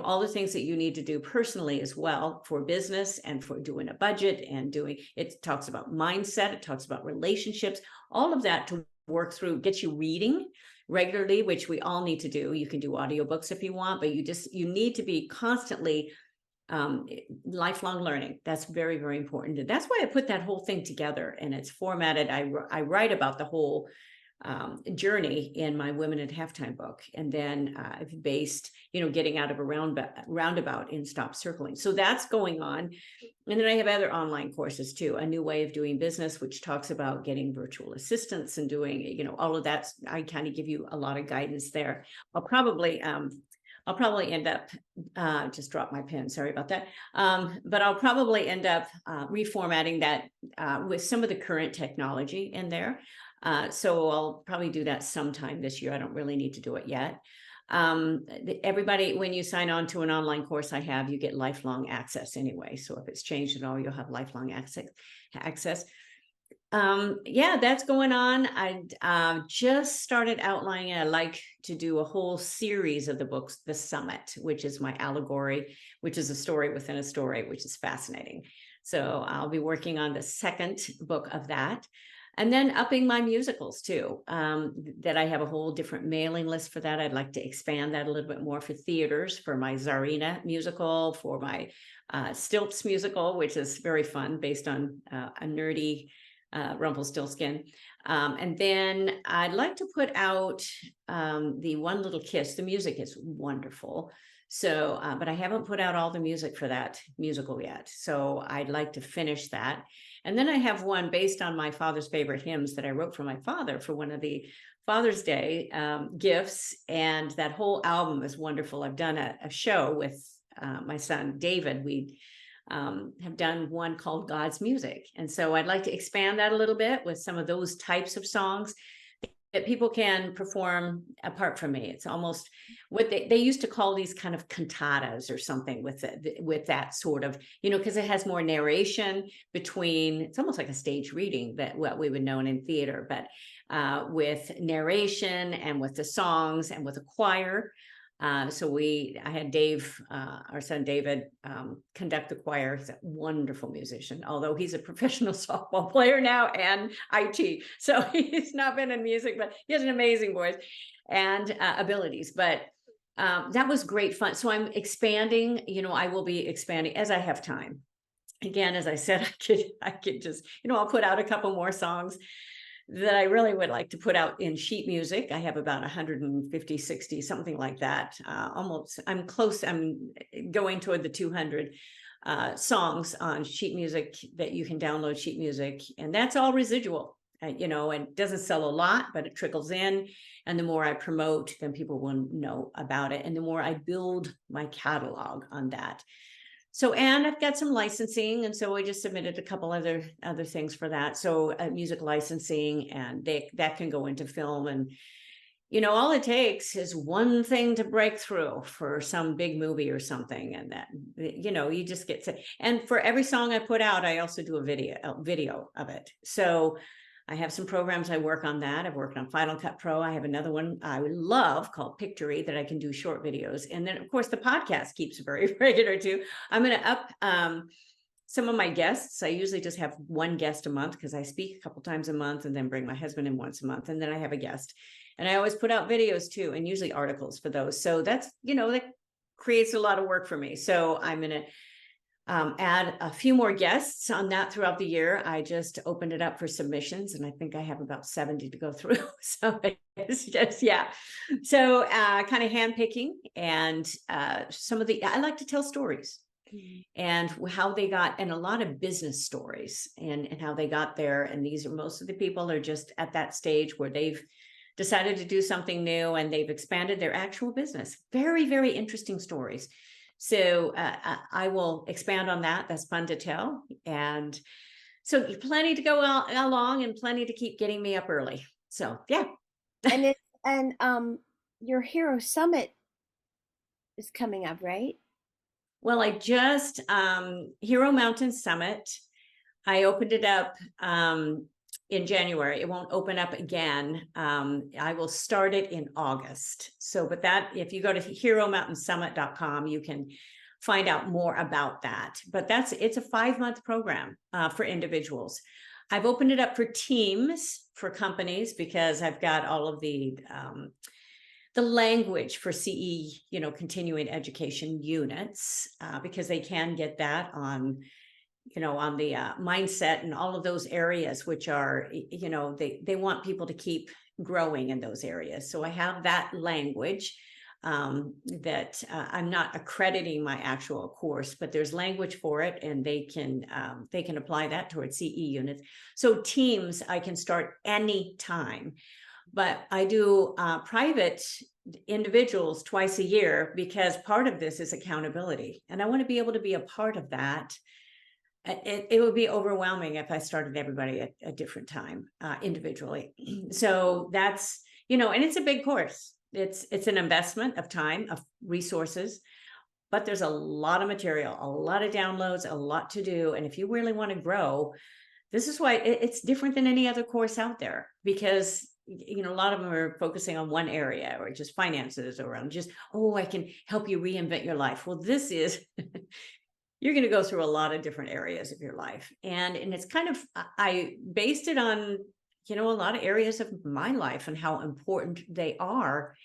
all the things that you need to do personally as well for business, and for doing a budget, and doing, it talks about mindset. It talks about relationships, all of that to work through, get you reading regularly, which we all need to do. You can do audiobooks if you want, but you need to be constantly lifelong learning. That's very, very important. And that's why I put that whole thing together, and it's formatted. I write about the whole journey in my Women at Halftime book. And then I've based, getting out of a roundabout in Stop Circling. So that's going on. And then I have other online courses too, a new way of doing business, which talks about getting virtual assistants and doing, all of that. I kind of give you a lot of guidance there. I'll probably end up, just drop my pen, sorry about that. But I'll probably end up reformatting that with some of the current technology in there. So I'll probably do that sometime this year. I don't really need to do it yet. everybody, when you sign on to an online course I have, you get lifelong access anyway. So if it's changed at all, you'll have lifelong access. Yeah, that's going on. I just started outlining. I like to do a whole series of the books, The Summit, which is my allegory, which is a story within a story, which is fascinating. So I'll be working on the second book of that. And then upping my musicals too, that I have a whole different mailing list for that. I'd like to expand that a little bit more for theaters, for my Tsarina musical, for my Stilts musical, which is very fun, based on a nerdy Rumpelstiltskin. And then I'd like to put out the One Little Kiss. The music is wonderful. So, but I haven't put out all the music for that musical yet. So I'd like to finish that. And then I have one based on my father's favorite hymns that I wrote for my father for one of the Father's Day gifts. And that whole album is wonderful. I've done a show with my son, David. We have done one called God's Music. And so I'd like to expand that a little bit with some of those types of songs that people can perform apart from me. It's almost what they used to call these kind of cantatas or something with that sort of, because it has more narration between, it's almost like a stage reading, that what we would know in theater, but with narration and with the songs and with a choir. So I had Dave, our son David, conduct the choir. He's a wonderful musician, although he's a professional softball player now and IT. So he's not been in music, but he has an amazing voice and abilities. But that was great fun. So I'm expanding, I will be expanding as I have time. Again, as I said, I could just, I'll put out a couple more songs that I really would like to put out in sheet music. I have about 150, 60, something like that. Almost, I'm close. I'm going toward the 200 songs on sheet music that you can download sheet music. And that's all residual, and it doesn't sell a lot, but it trickles in. And the more I promote, then people will know about it. And the more I build my catalog on that. So, and I've got some licensing, and so I just submitted a couple other things for that. So music licensing, and that can go into film. And, all it takes is one thing to break through for some big movie or something. And that, you just get to, and for every song I put out, I also do a video of it. So I have some programs I work on that. I've worked on Final Cut Pro. I have another one I love called Pictory that I can do short videos. And then, of course, the podcast keeps very regular too. I'm going to up some of my guests. I usually just have one guest a month because I speak a couple times a month, and then bring my husband in once a month. And then I have a guest. And I always put out videos too, and usually articles for those. So that's, that creates a lot of work for me. So I'm going to add a few more guests on that throughout the year. I just opened it up for submissions, and I think I have about 70 to go through. So it's just, yeah. So kind of handpicking, and some of I like to tell stories and how they got, and a lot of business stories and how they got there. And most of the people are just at that stage where they've decided to do something new and they've expanded their actual business. Very, very interesting stories. So I will expand on that. That's fun to tell. And so plenty to go along, and plenty to keep getting me up early. So, yeah. And your Hero Summit is coming up, right? Well, I just, Hero Mountain Summit, I opened it up in January. It won't open up again. I will start it in August. So, but that, if you go to heromountainsummit.com, you can find out more about that. But it's a 5-month program for individuals. I've opened it up for teams, for companies, because I've got all of the language for CE, continuing education units, because they can get that on the mindset and all of those areas, which are, they want people to keep growing in those areas. So I have that language that I'm not accrediting my actual course, but there's language for it, and they can apply that towards CE units. So teams, I can start anytime, but I do private individuals twice a year, because part of this is accountability, and I want to be able to be a part of that. It would be overwhelming if I started everybody at a different time individually. So that's, and it's a big course. it's an investment of time, of resources, but there's a lot of material, a lot of downloads, a lot to do. And if you really want to grow, this is why it's different than any other course out there, because a lot of them are focusing on one area, or just finances, or on just, oh, I can help you reinvent your life. Well, this is you're going to go through a lot of different areas of your life. And it's kind of, I based it on, a lot of areas of my life and how important they are,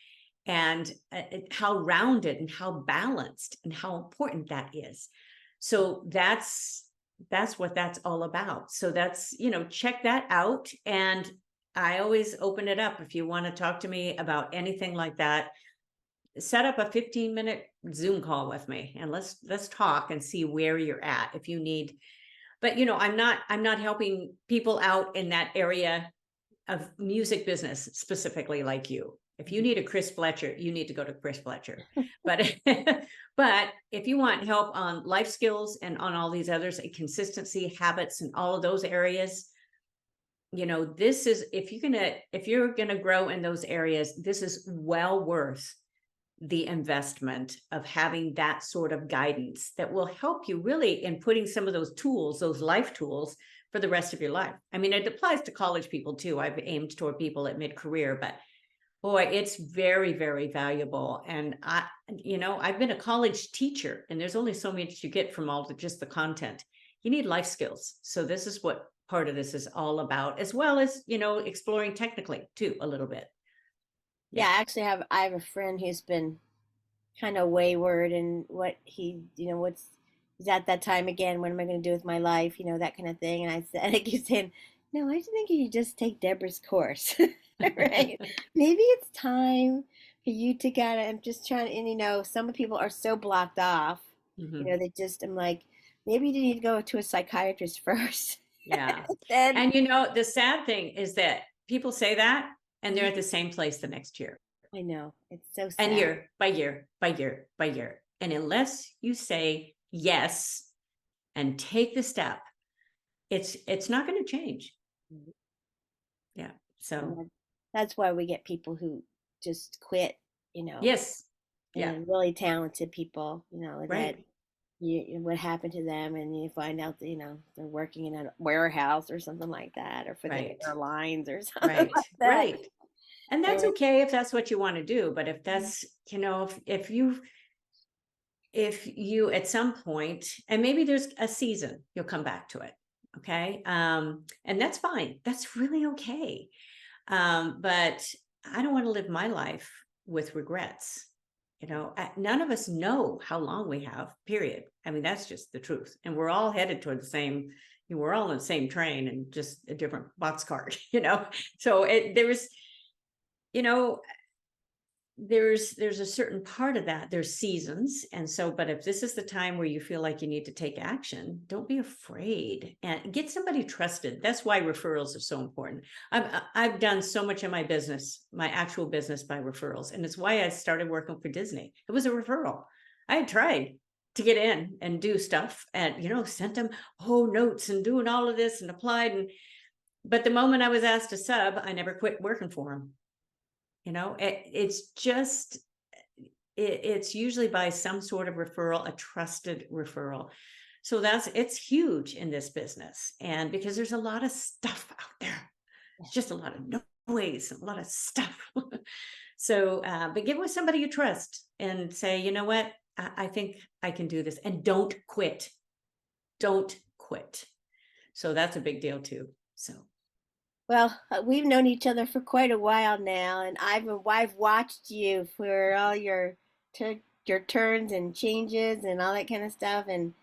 and how rounded and how balanced and how important that is. So that's what that's all about. So that's, check that out. And I always open it up. If you want to talk to me about anything like that, set up a 15-minute Zoom call with me, and let's talk and see where you're at. If you need, but I'm not helping people out in that area of music business specifically like you. If you need a Chris Fletcher, you need to go to Chris Fletcher. But but if you want help on life skills and on all these others, consistency, habits, and all of those areas, this is, if you're gonna grow in those areas, this is well worth the investment of having that sort of guidance that will help you really in putting some of those tools, those life tools, for the rest of your life. I mean, it applies to college people too. I've aimed toward people at mid-career, but boy, it's very, very valuable. And I've been a college teacher, and there's only so much you get from just the content. You need life skills. So this is what part of this is all about, as well as, exploring technically too, a little bit. Yeah, I have a friend who's been kind of wayward, and what he, he's at that time again. What am I going to do with my life? That kind of thing. And I keep saying, no, I think you should just take Deborah's course, right? Maybe it's time for you to kind of. I'm just trying, and some people are so blocked off. Mhm. They just. I'm like, maybe you need to go to a psychiatrist first. Yeah. Then And the sad thing is that people say that, and they're at the same place the next year, I know it's so and sad. year by year by year by year. And unless you say yes and take the step, it's not going to change. Yeah. And So that's why we get people who just quit, you know, yes. Yeah. and really talented people, that Right. what happened to them, and you find out that, they're working in a warehouse or something like that, or for the Right. airlines or something Right. like that. Right. And that's And okay if that's what you want to do. But if that's, if you at some point, and maybe there's a season, you'll come back to it. Okay. And that's fine. That's really okay. But I don't want to live my life with regrets. None of us know how long we have, period. I mean, that's just the truth. And we're all headed toward the same, we're all on the same train and just a different boxcar, So you know, there's a certain part of that. There's seasons. And so, but if this is the time where you feel like you need to take action, don't be afraid, and get somebody trusted. That's why referrals are so important. I've done so much of my business, my actual business, by referrals. And it's why I started working for Disney. It was a referral. I had tried to get in and do stuff, and, sent them notes and doing all of this and applied. But the moment I was asked to sub, I never quit working for them. It's just, it's usually by some sort of referral, a trusted referral. So it's huge in this business. And because there's a lot of stuff out there, it's just a lot of noise, a lot of stuff. So, but get with somebody you trust and say, you know what, I think I can do this. And don't quit. Don't quit. So that's a big deal too. So. well, we've known each other for quite a while now, and I've watched you for all your turns and changes and all that kind of stuff, and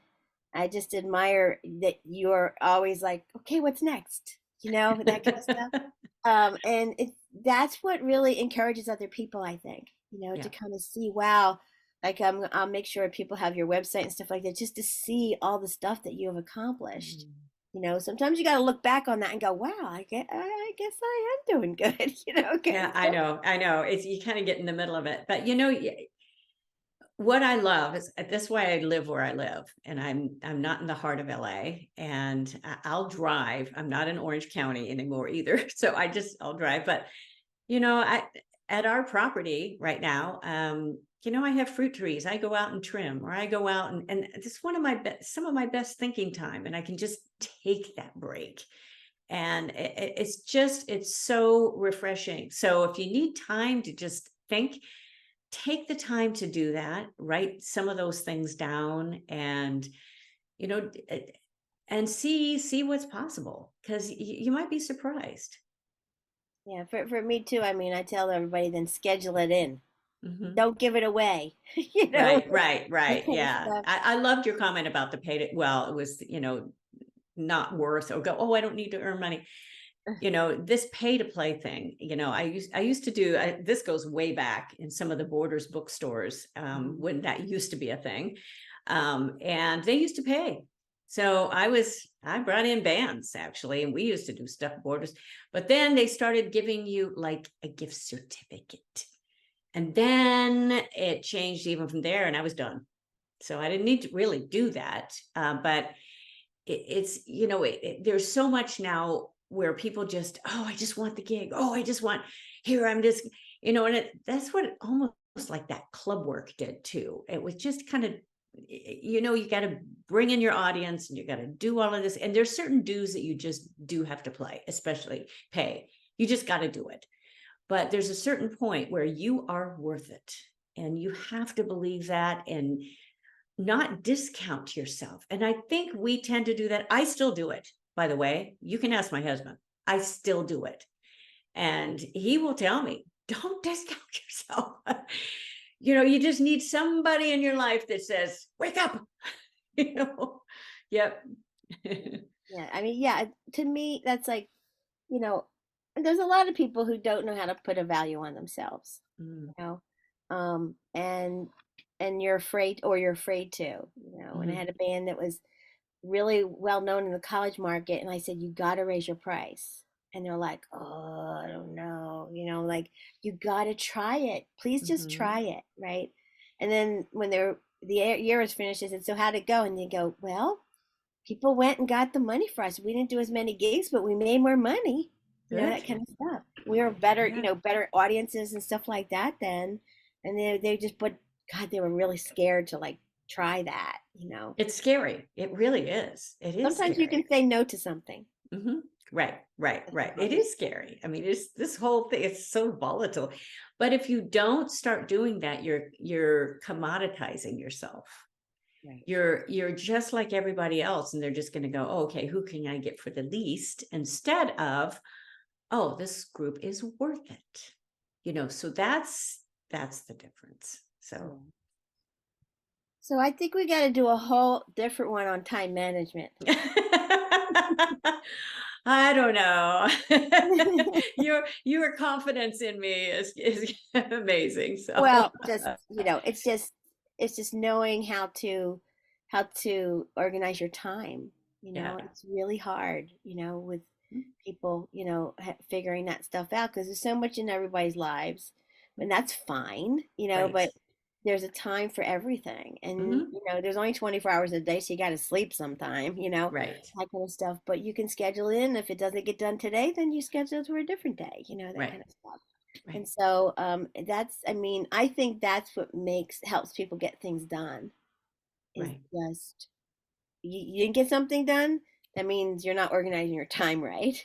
I just admire that you're always like, okay, what's next? That kind of stuff. And that's what really encourages other people, I think, to Yeah. kind of see, wow, like I'll make sure people have your website and stuff like that, just to see all the stuff that you have accomplished. Mm. Sometimes you got to look back on that and go, wow, I guess I am doing good, kind Yeah, of I stuff. know. I know. It's, you kind of get in the middle of it. But what I love is, that's why I live where I live, and I'm not in the heart of LA, and I'll drive. I'm not in Orange County anymore either. So I'll drive. But I at our property right now, I have fruit trees. I go out and trim, or I go out and it's some of my best thinking time, and I can just take that break. And it's so refreshing. So if you need time to just think, take the time to do that, write some of those things down, and you know and see what's possible, because you might be surprised. Yeah, for me too. I mean, I tell everybody then schedule it in. Hmm. Don't give it away. You know, Right. that kind of Yeah. stuff. I loved your comment about the pay to, well, it was, not worth, or go, oh, I don't need to earn money. This pay to play thing, I used to do, this goes way back in some of the Borders bookstores, Mhm. when that used to be a thing. And they used to pay. So I brought in bands actually, and we used to do stuff at Borders, but then they started giving you like a gift certificate. And then it changed even from there, and I was done. So I didn't need to really do that. But there's so much now where people just, oh, I just want the gig. Oh, I just want, here, I'm just, and that's what it almost like that club work did too. It was just kind of, you got to bring in your audience, and you got to do all of this. And there's certain dues that you just do have to play, especially pay. You just got to do it. But there's a certain point where you are worth it, and you have to believe that, and not discount yourself. And I think we tend to do that. I still do it, by the way. You can ask my husband. I still do it. And he will tell me, don't discount yourself. You just need somebody in your life that says, wake up. you know, yep. Yeah, I mean, yeah, to me, that's like, you know, there's a lot of people who don't know how to put a value on themselves, Mm, you know, and you're afraid, or you're afraid to, and I mhm, had a band that was really well known in the college market, and I said, you got to raise your price. And they're like, oh, I don't know, like, you got to try it. Please just try mhm. it, right? And then when the year is finished, I said, so how'd it go? And they go, well, people went and got the money for us. We didn't do as many gigs, but we made more money, that Good. kind of stuff. We were better, Yeah. better audiences and stuff like that then. And they just, but God, they were really scared to like try that. It's scary. It really is. It is Sometimes you can scary. say no to something. Hmm. Right. It Right. is scary. I mean, it's this whole thing. It's so volatile. But if you don't start doing that, you're commoditizing yourself. Right. You're just like everybody else, and they're just going to go, oh, okay, who can I get for the least? Instead of, oh, this group is worth it. So that's the difference. So. Yeah. So I think we got to do a whole different one on time management. I don't know. Your confidence in me is amazing. So Well, just, it's just knowing how to organize your time. yeah. It's really hard, with people, figuring that stuff out because there's so much in everybody's lives, and that's fine, Right. but there's a time for everything, and Hmm. there's only 24 hours a day, so you got to sleep sometime, Right. that kind of stuff. But you can schedule it in. If it doesn't get done today, then you schedule it for a different day, that Right. kind of stuff. Right. And so I mean, I think that's what helps people get things done, is Right. just, you didn't get something done, that means you're not organizing your time right.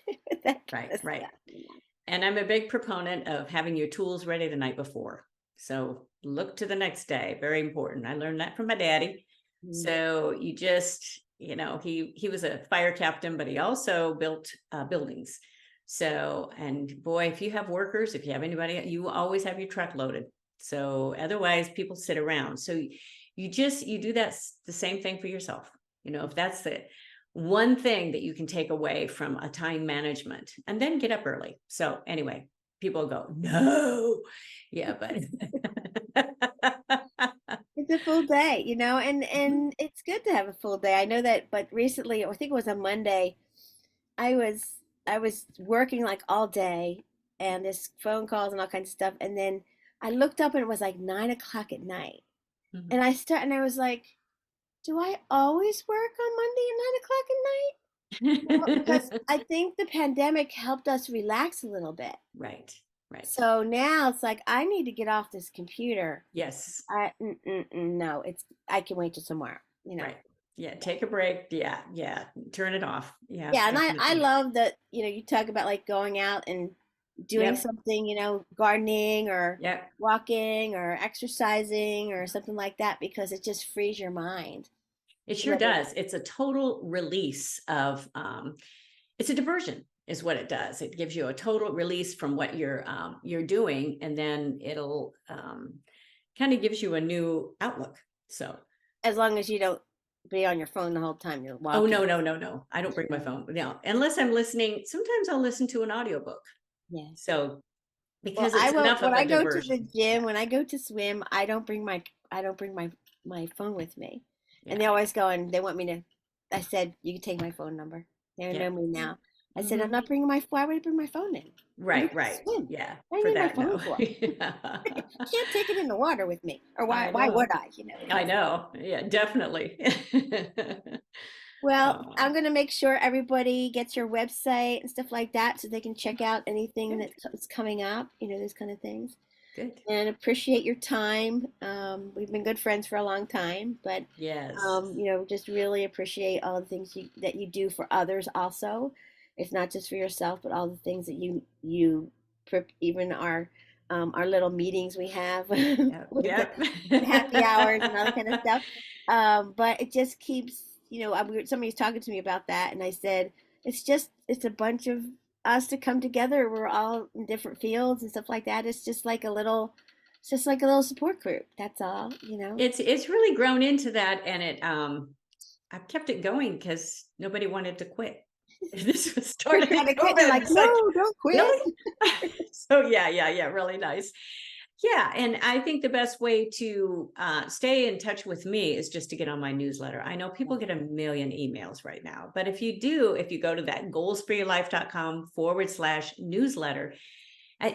That kind Right. of Right. stuff. And I'm a big proponent of having your tools ready the night before. So look to the next day. Very important. I learned that from my daddy. Mhm. So you just, he was a fire captain, but he also built buildings. So, and boy, if you have workers, if you have anybody, you always have your truck loaded. So otherwise people sit around. So you do that the same thing for yourself. If that's the one thing that you can take away from a time management, and then get up early. So anyway, people go, no. Yeah, but It's a full day, and it's good to have a full day. I know that, but recently, I think it was on Monday, I was I was working like all day, and there's phone calls and all kinds of stuff, and then I looked up and it was like 9 o'clock at night, and I was like, do I always work on Monday at 9 o'clock at night? Because I think the pandemic helped us relax a little bit. Right. right. So now it's like I need to get off this computer. Yes, No, it's I can wait till tomorrow. You know. right. Yeah, take a break. Yeah, yeah. Turn it off. Yeah, Yeah, and I definitely. love that, you talk about like going out and doing Yep, something, gardening or yep. walking or exercising or something like that because it just frees your mind. It sure Whether does. It's a total release of it's a diversion is what it does. It gives you a total release from what you're doing, and then it'll kind of gives you a new outlook. So, as long as you don't be on your phone the whole time you're oh walking. no, no, no, no. I don't bring my phone. No, unless I'm listening. Sometimes I'll listen to an audiobook. Yeah. So Well, because I it's won't enough when of I a go to the diversion. Yeah, gym, when I go to swim, I don't bring my phone with me. And yeah, they always go and they want me to I said, you can take my phone number. They yeah. know me now. I said, I'm Hmm. not bringing my why would I bring my phone in? I'm Right, going to right. swim. Yeah, What do for you need my that, phone no. for? Yeah. Can't take it in the water with me. Or why I why would know. I, I kind of. know. Yeah, definitely. Well, Oh, I'm going to make sure everybody gets your website and stuff like that so they can check out anything good, that's coming up, those kind of things. good. And appreciate your time. We've been good friends for a long time, but Yes. just really appreciate all the things that you do for others. Also, it's not just for yourself, but all the things that even our little meetings we have Yep. with Yep. the happy hours and all that kind of stuff. But it just keeps, somebody was talking to me about that, and I said it's a bunch of us to come together. We're all in different fields and stuff like that. It's just like a little support group. That's all. It's really grown into that, and I've kept it going because nobody wanted to quit. This was We're started trying in to quit. They're COVID. like, It's like, no, don't quit. really? So yeah, yeah, yeah, really nice. Yeah, and I think the best way to stay in touch with me is just to get on my newsletter. I know people get a million emails right now, but if you go to that goalsforyourlife.com/newsletter,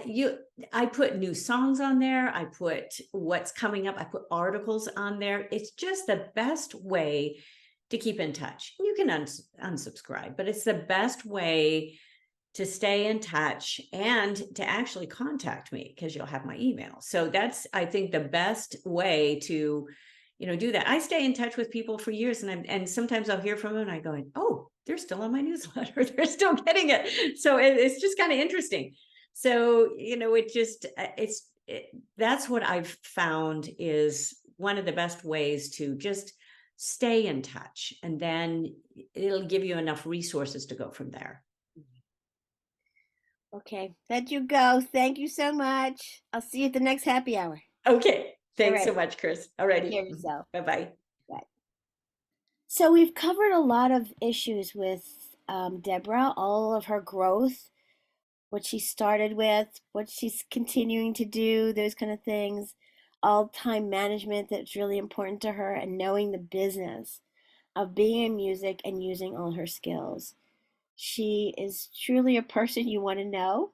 you I put new songs on there, I put what's coming up, I put articles on there. It's just the best way to keep in touch. You can unsubscribe, but it's the best way to stay in touch and to actually contact me because you'll have my email. So that's, I think, the best way to, do that. I stay in touch with people for years, and sometimes I'll hear from them and I go, oh, they're still on my newsletter. They're still getting it. So it's just kind of interesting. So, that's what I've found is one of the best ways to just stay in touch, and then it'll give you enough resources to go from there. Okay, let you go. Thank you so much. I'll see you at the next happy hour. Okay. All Thanks so right. much, Chris. Take Alrighty. care of yourself. Bye-bye. Bye. So we've covered a lot of issues with Deborah, all of her growth, what she started with, what she's continuing to do, those kind of things, all time management that's really important to her, and knowing the business of being in music and using all her skills. She is truly a person you want to know.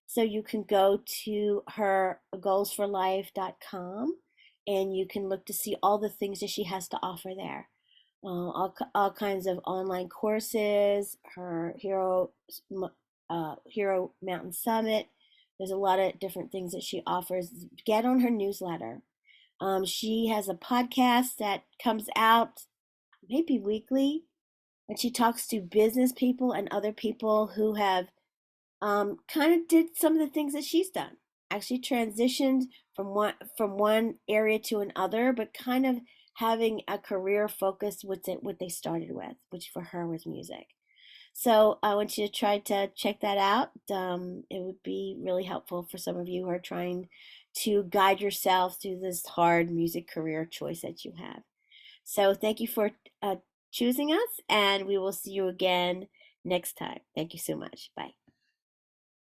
So you can go to her goalsforlife.com and you can look to see all the things that she has to offer there. All kinds of online courses, her Hero Mountain Summit. There's a lot of different things that she offers. Get on her newsletter. She has a podcast that comes out maybe weekly, and she talks to business people and other people who have kind of did some of the things that she's done. Actually transitioned from one area to another, but kind of having a career focus with what they started with, which for her was music. So I want you to try to check that out. It would be really helpful for some of you who are trying to guide yourself through this hard music career choice that you have. So thank you for choosing us, and we will see you again next time. Thank you so much. Bye.